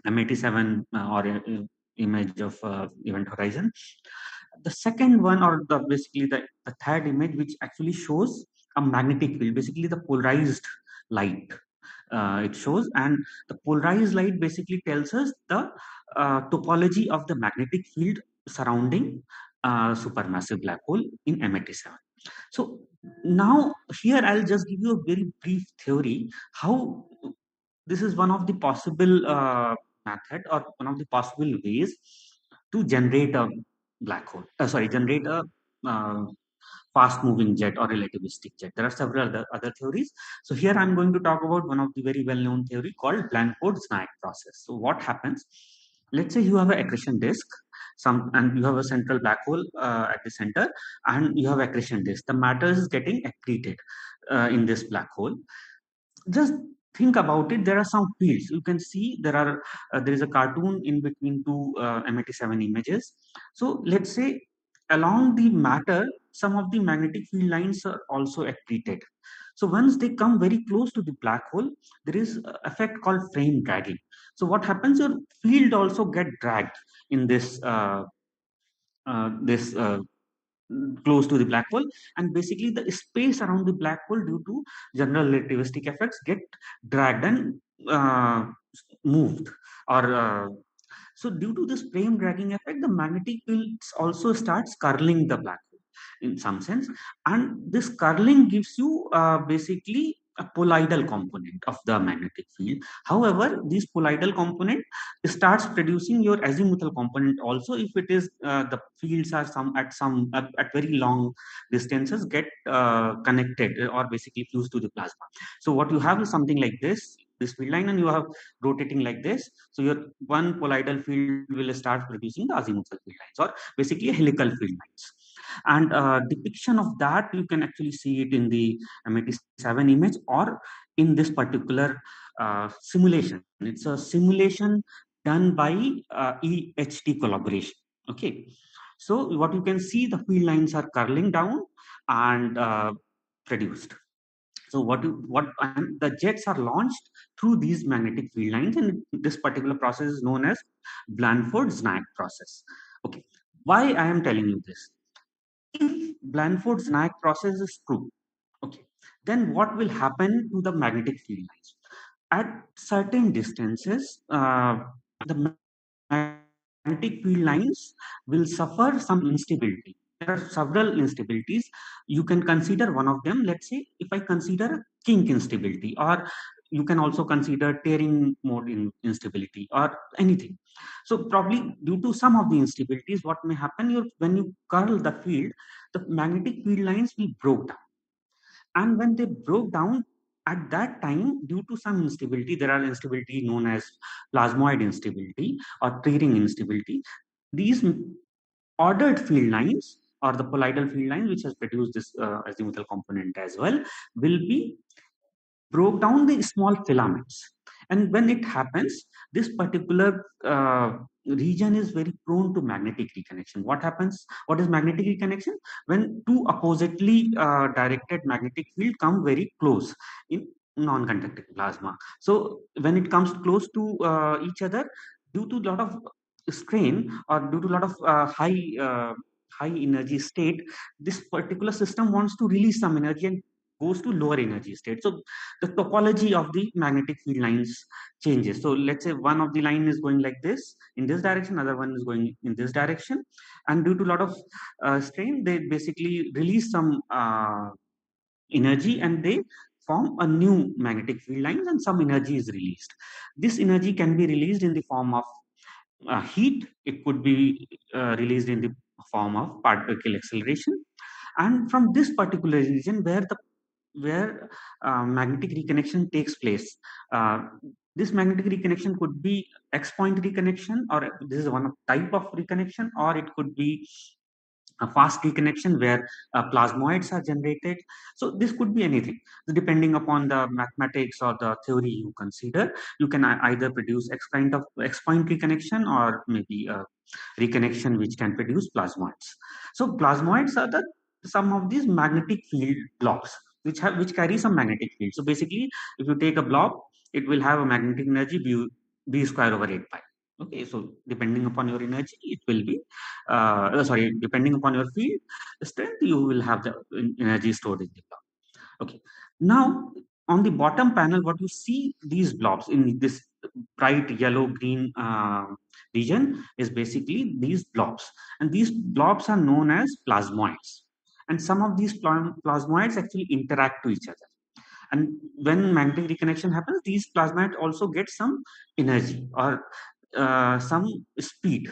M87 or image of Event Horizon. The second one, or the basically the third image, which actually shows a magnetic field, basically the polarized light it shows, and the polarized light basically tells us the topology of the magnetic field surrounding supermassive black hole in M87. So now here I'll just give you a very brief theory how this is one of the possible method or one of the possible ways to generate a black hole. Sorry, generate a uh, fast moving jet or relativistic jet. There are several other theories. So here I'm going to talk about one of the very well known theory called Blandford-Znaeck process. So what happens? Let's say you have an accretion disk, and you have a central black hole at the center, and you have accretion disk. The matter is getting accreted in this black hole. Just think about it. There are some fields you can see. There is a cartoon in between two M87 images. So let's say along the matter some of the magnetic field lines are also accreted. So once they come very close to the black hole, there is a effect called frame dragging. So what happens, your field also get dragged in this close to the black hole, and basically the space around the black hole due to general relativistic effects get dragged and uh, moved, or so due to this frame dragging effect, the magnetic fields also starts curling the black hole in some sense, and this curling gives you basically a poloidal component of the magnetic field. However, this poloidal component starts producing your azimuthal component also if it is the fields are at very long distances get connected or basically fused to the plasma. So what you have is something like this field line, and you have rotating like this. So your one poloidal field will start producing the azimuthal field lines, or basically a helical field lines. And depiction of that you can actually see it in the M87 image, or in this particular simulation. It's a simulation done by EHT collaboration. Okay, so what you can see, the field lines are curling down and produced. So and the jets are launched through these magnetic field lines, and this particular process is known as Blandford-Znaeck process. Okay, why I am telling you this? If Blandford-Znaeck process is true, okay, then what will happen to the magnetic field lines? At certain distances, the magnetic field lines will suffer some instability. There are several instabilities. You can consider one of them. Let's say if I consider kink instability, or you can also consider tearing mode instability, or anything. So probably due to some of the instabilities, what may happen, when you curl the field, the magnetic field lines will broke down. And when they broke down, at that time, due to some instability, there are instability known as plasmoid instability or tearing instability. These ordered field lines, or the poloidal field line, which has produced this azimuthal component as well, will be broke down the small filaments. And when it happens, this particular region is very prone to magnetic reconnection. What happens? What is magnetic reconnection? When two oppositely directed magnetic field come very close in non-conducting plasma. So when it comes close to each other, due to a lot of strain, or due to a lot of high energy state, this particular system wants to release some energy, and goes to lower energy state. So the topology of the magnetic field lines changes. So let's say one of the line is going like this in this direction, other one is going in this direction, and due to a lot of strain, they basically release some energy and they form a new magnetic field lines, and some energy is released. This energy can be released in the form of heat. It could be released in the form of particle acceleration, and from this particular region where magnetic reconnection takes place. Uh, this magnetic reconnection could be X point reconnection, or this is one type of reconnection, or it could be a fast reconnection where plasmoids are generated. So this could be anything. So depending upon the mathematics or the theory you consider, you can either produce X point reconnection, or maybe a reconnection which can produce plasmoids. So plasmoids are the some of these magnetic field blobs which carry some magnetic field. So basically, if you take a blob, it will have a magnetic energy b square over 8 pi. Okay, so depending upon your energy, it will be sorry, depending upon your field strength, you will have the energy stored in the blob. Okay. Now, on the bottom panel, what you see these blobs in this bright yellow green region is basically these blobs, and these blobs are known as plasmoids. And some of these plasmoids actually interact to each other. And when magnetic reconnection happens, these plasmoids also get some energy or some speed.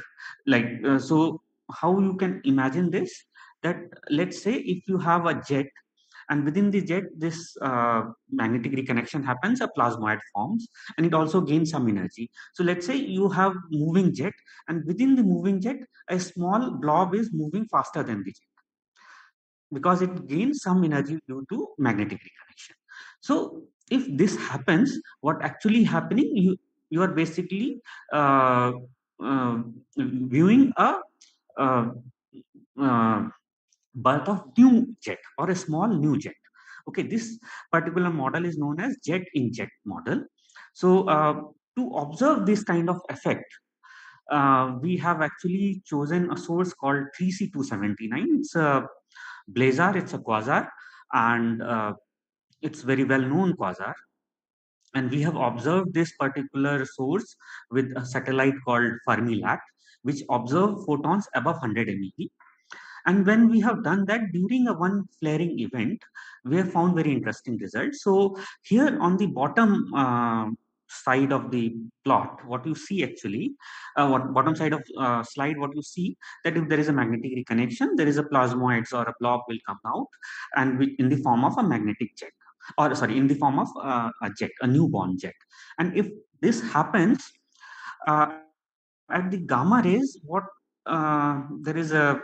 So, how you can imagine this? That let's say if you have a jet, and within the jet this magnetic reconnection happens, a plasmoid forms, and it also gains some energy. So let's say you have moving jet, and within the moving jet a small blob is moving faster than the jet because it gains some energy due to magnetic reconnection. So if this happens, what actually happening, you are basically uh, uh, viewing a uh, uh, birth of new jet or a small new jet. Okay, this particular model is known as jet in jet model. So to observe this kind of effect, we have actually chosen a source called 3C279. It's a blazar, it's a quasar, and it's very well known quasar. And we have observed this particular source with a satellite called Fermi, which observe photons above 100 MeV. And when we have done that during a one flaring event, we have found very interesting results. So here on the bottom side of the plot, what you see actually, what bottom side of slide, what you see, that if there is a magnetic reconnection, there is a plasmoids or a blob will come out, and in the form of a magnetic jet, or sorry, in the form of a jet, a newborn jet. And if this happens at the gamma rays, what there is a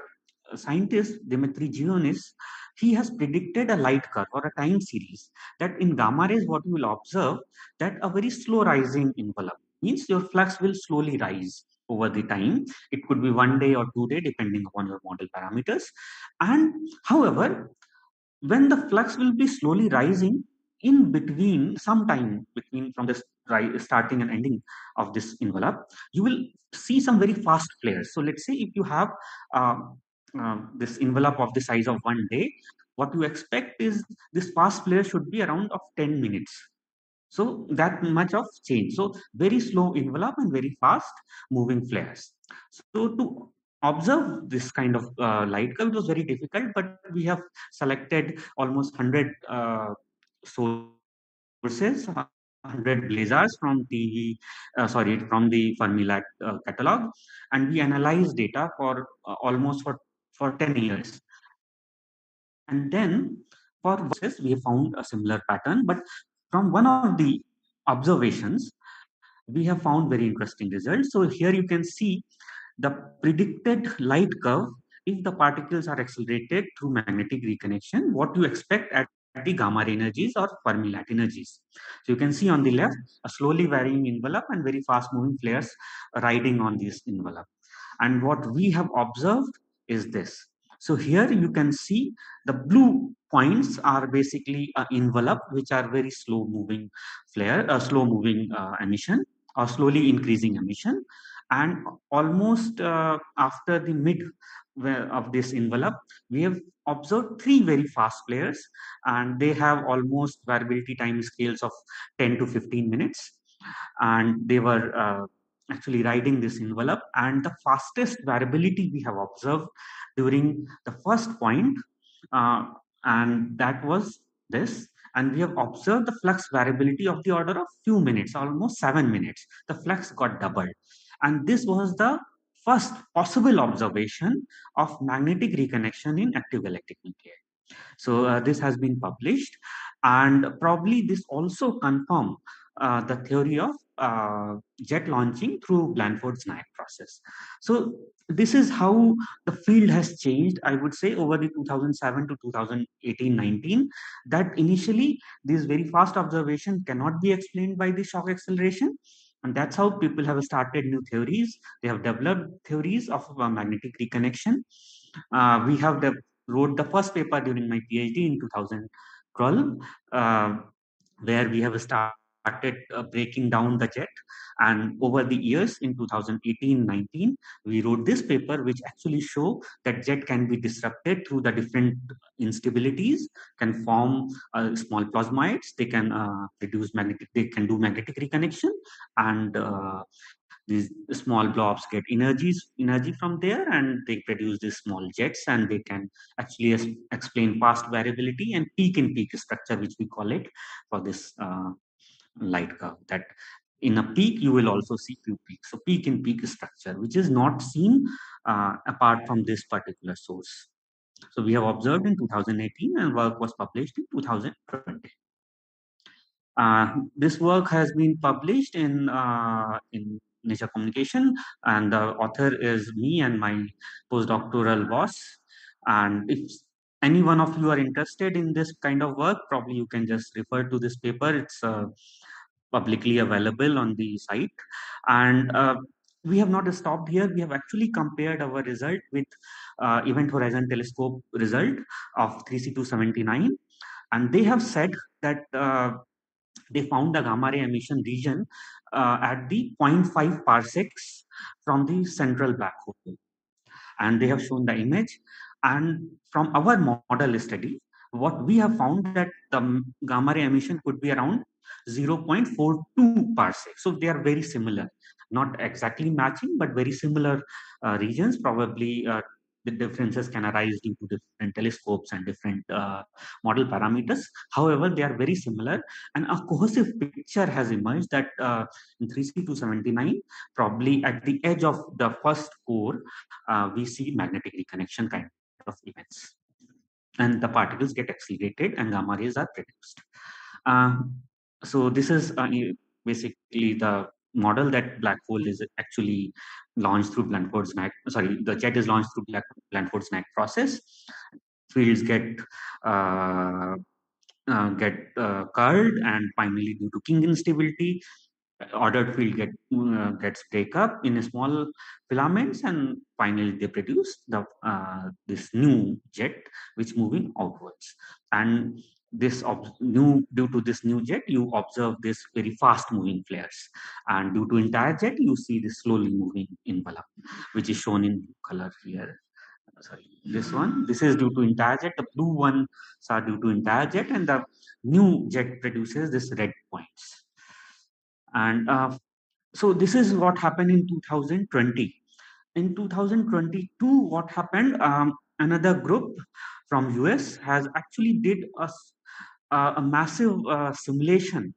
scientist, Dimitri Gionis, he has predicted a light curve or a time series, that in gamma rays, what you will observe, that a very slow rising envelope means your flux will slowly rise over the time. It could be 1 day or 2 day, depending upon your model parameters. And however, when the flux will be slowly rising, in between, sometime between from the starting and ending of this envelope, you will see some very fast flares. So let's say if you have uh, this envelope of the size of 1 day, what you expect is this fast flare should be around of 10 minutes. So that much of change. So very slow envelope and very fast moving flares. So to observe this kind of light curve, it was very difficult, but we have selected almost 100 sources, 100 blazars from from the Fermi catalog, and we analyzed data for almost for 10 years. And then for versus, we have found a similar pattern, but from one of the observations, we have found very interesting results. So here you can see the predicted light curve if the particles are accelerated through magnetic reconnection, what you expect at the gamma ray energies or Fermi energies. So you can see on the left a slowly varying envelope and very fast moving flares riding on this envelope. And what we have observed is this. So here you can see the blue points are basically an envelope which are very slow moving flare, slow moving emission or slowly increasing emission. And almost after the mid of this envelope, we have observed three very fast flares, and they have almost variability time scales of 10 to 15 minutes. And they were actually riding this envelope. And the fastest variability we have observed during the first point, uh, and that was this. And we have observed the flux variability of the order of few minutes, almost 7 minutes. The flux got doubled. And this was the first possible observation of magnetic reconnection in active galactic nuclei. So this has been published, and probably this also confirm the theory of jet launching through Blanford's-Nash process. So this is how the field has changed, I would say, over the 2007 to 2018-19. That initially these very fast observation cannot be explained by the shock acceleration. And that's how people have started new theories. They have developed theories of magnetic reconnection. We have wrote the first paper during my PhD in 2012, uh, where we have started breaking down the jet. And over the years in 2018-19, we wrote this paper, which actually show that jet can be disrupted through the different instabilities, can form small plasmoids, they can produce magnetic, they can do magnetic reconnection, and these small blobs get energy from there, and they produce these small jets, and they can actually explain past variability and peak in peak structure, which we call it, for this light curve. That in a peak you will also see few peaks, so peak in peak structure, which is not seen apart from this particular source. So we have observed in 2018, and work was published in 2020. This work has been published in Nature Communication, and the author is me and my postdoctoral boss. And if any one of you are interested in this kind of work, probably you can just refer to this paper. It's publicly available on the site. And we have not stopped here. We have actually compared our result with Event Horizon Telescope result of 3C279, and they have said that they found the gamma ray emission region at the zero point 0.5 parsecs from the central black hole. And they have shown the image. And from our model study, what we have found that the gamma ray emission could be around 0.42 parsecs. So they are very similar, not exactly matching, but very similar regions. Probably the differences can arise due to different telescopes and different model parameters. However, they are very similar, and a cohesive picture has emerged that in 3C279, probably at the edge of the first core, we see magnetic reconnection kind of events, and the particles get accelerated and gamma rays are produced. So this is basically the model that black hole is actually launched through Blanford's-Nash. Sorry, the jet is launched through Blanford's-Nash process. Fields uh, get curled, and finally, due to King instability, ordered field gets break up in small filaments, and finally they produce this new jet which moving outwards. And new due to this new jet, you observe this very fast moving flares, and due to entire jet you see this slowly moving envelope, which is shown in blue color here. Sorry, this one, this is due to entire jet, the blue ones are due to entire jet, and the new jet produces this red points. And so this is what happened in 2020. In 2022, what happened? Another group from US has actually did a massive simulation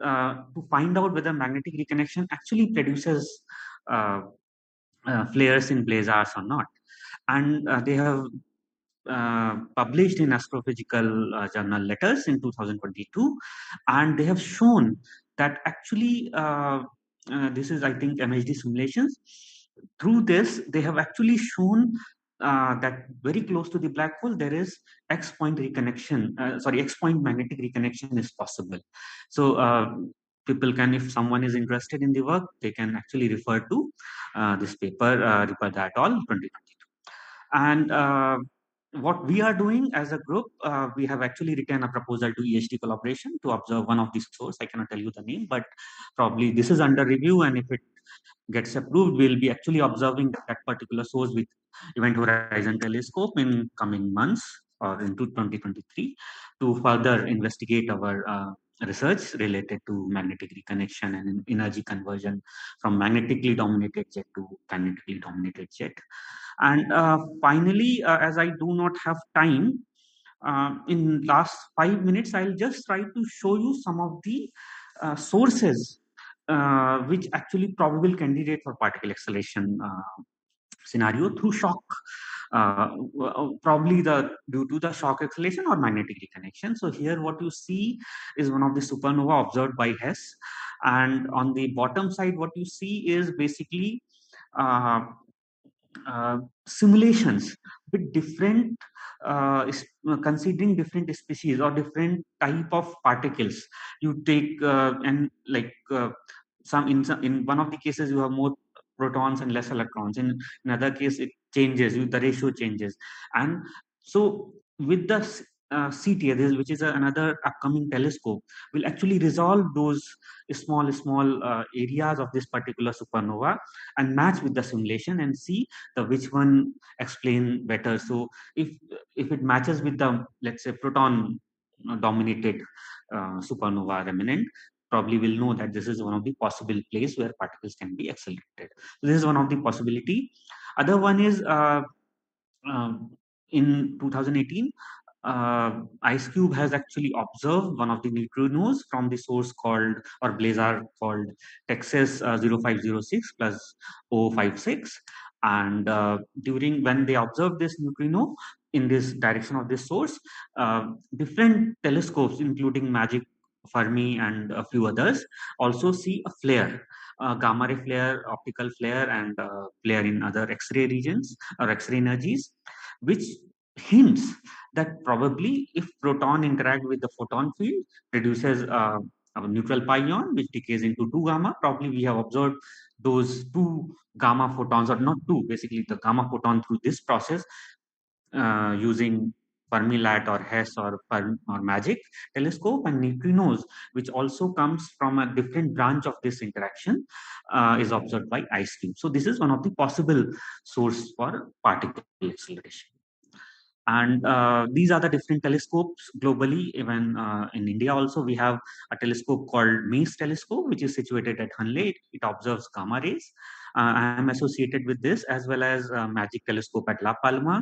to find out whether magnetic reconnection actually produces uh, flares in blazars or not. And they have published in Astrophysical journal Letters in 2022, and they have shown that actually this is, I think, MHD simulations. Through this, they have actually shown that very close to the black hole there is X point reconnection. X point magnetic reconnection is possible. So people can, if someone is interested in the work, they can actually refer to this paper, Ripada et al. 2022. And what we are doing as a group, we have actually written a proposal to EHT collaboration to observe one of these source. I cannot tell you the name, but probably this is under review. And if it gets approved, we'll be actually observing that particular source with Event Horizon Telescope in coming months or into 2023 to further investigate our research related to magnetic reconnection and energy conversion from magnetically dominated jet to kinetically dominated jet. And finally, as I do not have time, in last 5 minutes, I'll just try to show you some of the sources which actually probable candidate for particle acceleration scenario through shock. Probably due to the shock acceleration or magnetic reconnection. So here what you see is one of the supernova observed by Hess, and on the bottom side what you see is basically uh, uh, simulations with different considering different species or different type of particles. You take and like in one of the cases you have more protons and less electrons. In another case it changes, the ratio changes. And so with the CTA, which is another upcoming telescope, will actually resolve those small areas of this particular supernova and match with the simulation and see the which one explain better. So if it matches with the, let's say, proton dominated supernova remnant, probably will know that this is one of the possible place where particles can be accelerated. So this is one of the possibility. Other one is um, in 2018, IceCube has actually observed one of the neutrinos from the source called, or blazar called, Texas 0506 plus 056. And during when they observed this neutrino in this direction of this source, different telescopes, including Magic, Fermi, and a few others, also see a flare, gamma ray flare, optical flare, and flare in other X-ray regions or X-ray energies, which hints that probably if proton interact with the photon field, produces a neutral pion which decays into 2 gamma. Probably we have observed those 2 gamma photons, or not 2, basically the gamma photon through this process using Fermi-Lat or Hess or Magic telescope, and neutrinos, which also comes from a different branch of this interaction, is observed by IceCube. So this is one of the possible source for particle acceleration. And these are the different telescopes globally. Even in India also we have a telescope called Mace telescope, which is situated at Hanle. It observes gamma rays. I am associated with this, as well as Magic telescope at La Palma,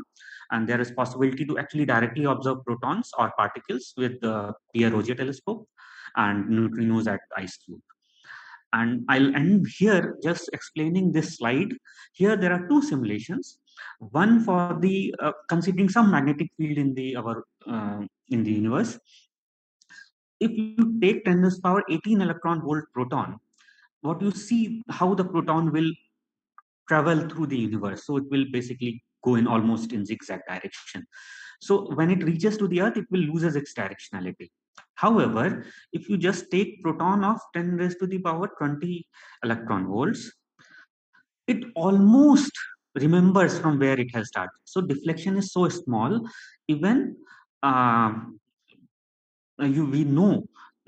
and there is possibility to actually directly observe protons or particles with the Pierre Roget telescope and neutrinos at IceCube. And I'll end here just explaining this slide. Here there are 2 simulations. One for the considering some magnetic field in the in the universe. If you take 10 to the power 18 electron volt proton, what you see how the proton will travel through the universe. So it will basically go in almost in zigzag direction. So when it reaches to the earth, it will loses its directionality. However, if you just take proton of 10 raised to the power 20 electron volts, it almost remembers from where it has started. So deflection is so small, even um, we know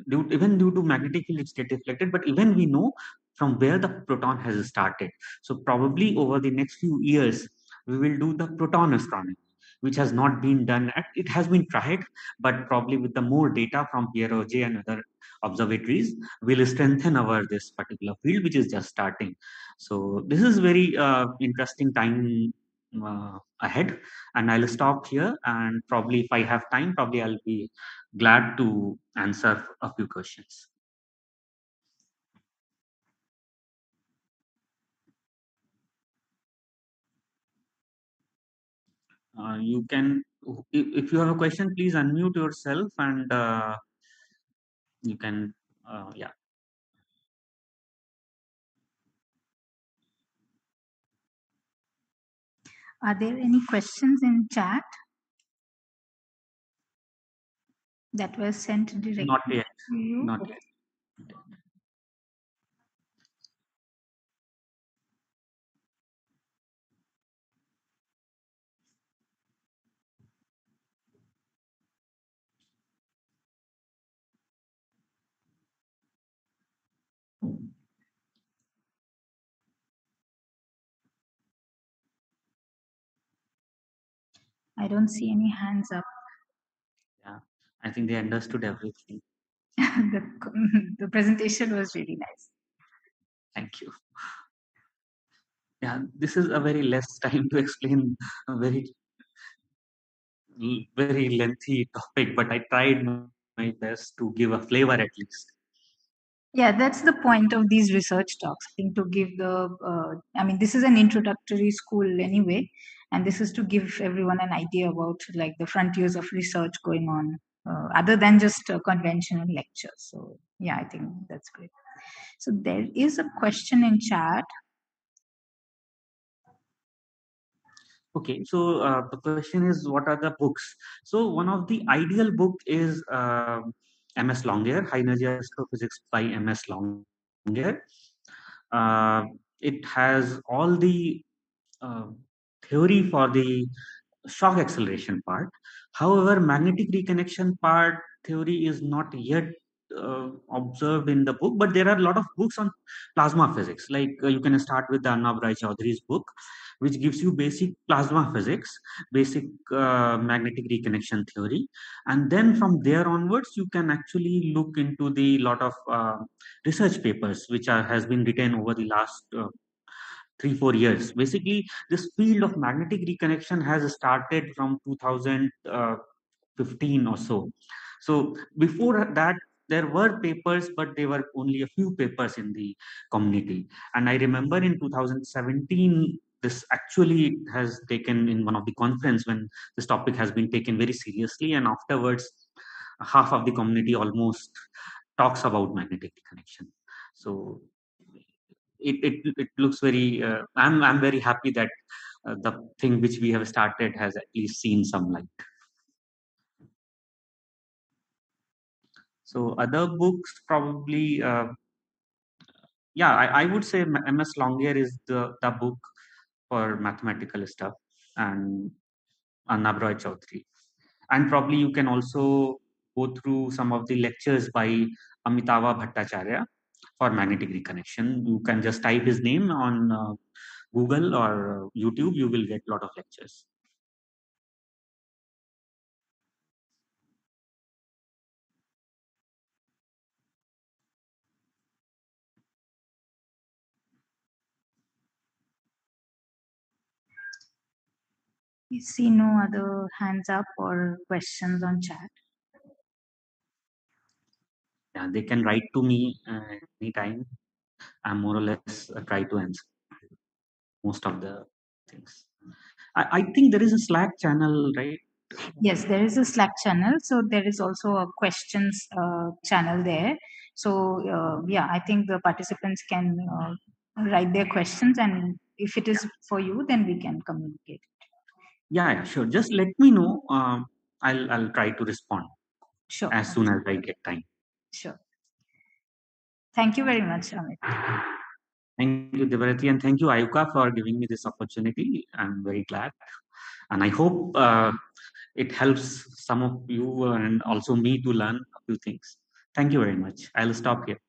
even due to magnetic field it's get deflected, but even we know from where the proton has started. So probably over the next few years we will do the proton astronomy, which has not been done. It has been tried, but probably with the more data from Pierre Auger and other observatories, will strengthen our this particular field, which is just starting. So this is very interesting time ahead, and I'll stop here. And probably if I have time, probably I'll be glad to answer a few questions. You can, if you have a question, please unmute yourself and you can, yeah. Are there any questions in chat that were sent directly Not yet. to you? Not yet. I don't see any hands up. Yeah, I think they understood everything. the, the presentation was really nice. Thank you. Yeah, this is a very less time to explain a very lengthy topic, but I tried my best to give a flavor at least. Yeah, that's the point of these research talks. I think to give I mean, this is an introductory school anyway, and this is to give everyone an idea about like the frontiers of research going on, other than just conventional lectures. So yeah, I think that's great. So there is a question in chat. Okay, so the question is, what are the books? So one of the ideal book is MS Longier, High Energy Astrophysics by MS Longier. Uh, it has all the uh, theory for the shock acceleration part. However, magnetic reconnection part theory is not yet observed in the book, but there are a lot of books on plasma physics. Like you can start with the Arnab Rai Chaudhary's book, which gives you basic plasma physics, basic magnetic reconnection theory, and then from there onwards, you can actually look into the lot of research papers which has been written over the last 3 4 years. Basically, this field of magnetic reconnection has started from 2015 or so. So before that, there were papers, but they were only a few papers in the community. And I remember in 2017, this actually has taken in one of the conference when this topic has been taken very seriously, and afterwards, half of the community almost talks about magnetic reconnection. So it looks very I'm very happy that the thing which we have started has at least seen some light. So other books probably yeah, I would say MS Longier is the book for mathematical stuff, and Arnab Roy Chaudhary. And probably you can also go through some of the lectures by Amitava Bhattacharya for magnetic reconnection. You can just type his name on Google or YouTube, you will get a lot of lectures. You see no other hands up or questions on chat. Yeah, they can write to me anytime. I'm more or less try to answer most of the things. I think there is a Slack channel, right? Yes, there is a Slack channel. So there is also a questions channel there. So yeah, I think the participants can write their questions, and if it is for you, then we can communicate. Yeah, yeah, sure. Just let me know. I'll try to respond Sure, as soon as I get time. sure. Thank you very much, Amit. Thank you, Devarati, and thank you, IUCAA, for giving me this opportunity. I'm very glad, and I hope it helps some of you and also me to learn a few things. Thank you very much. I'll stop here.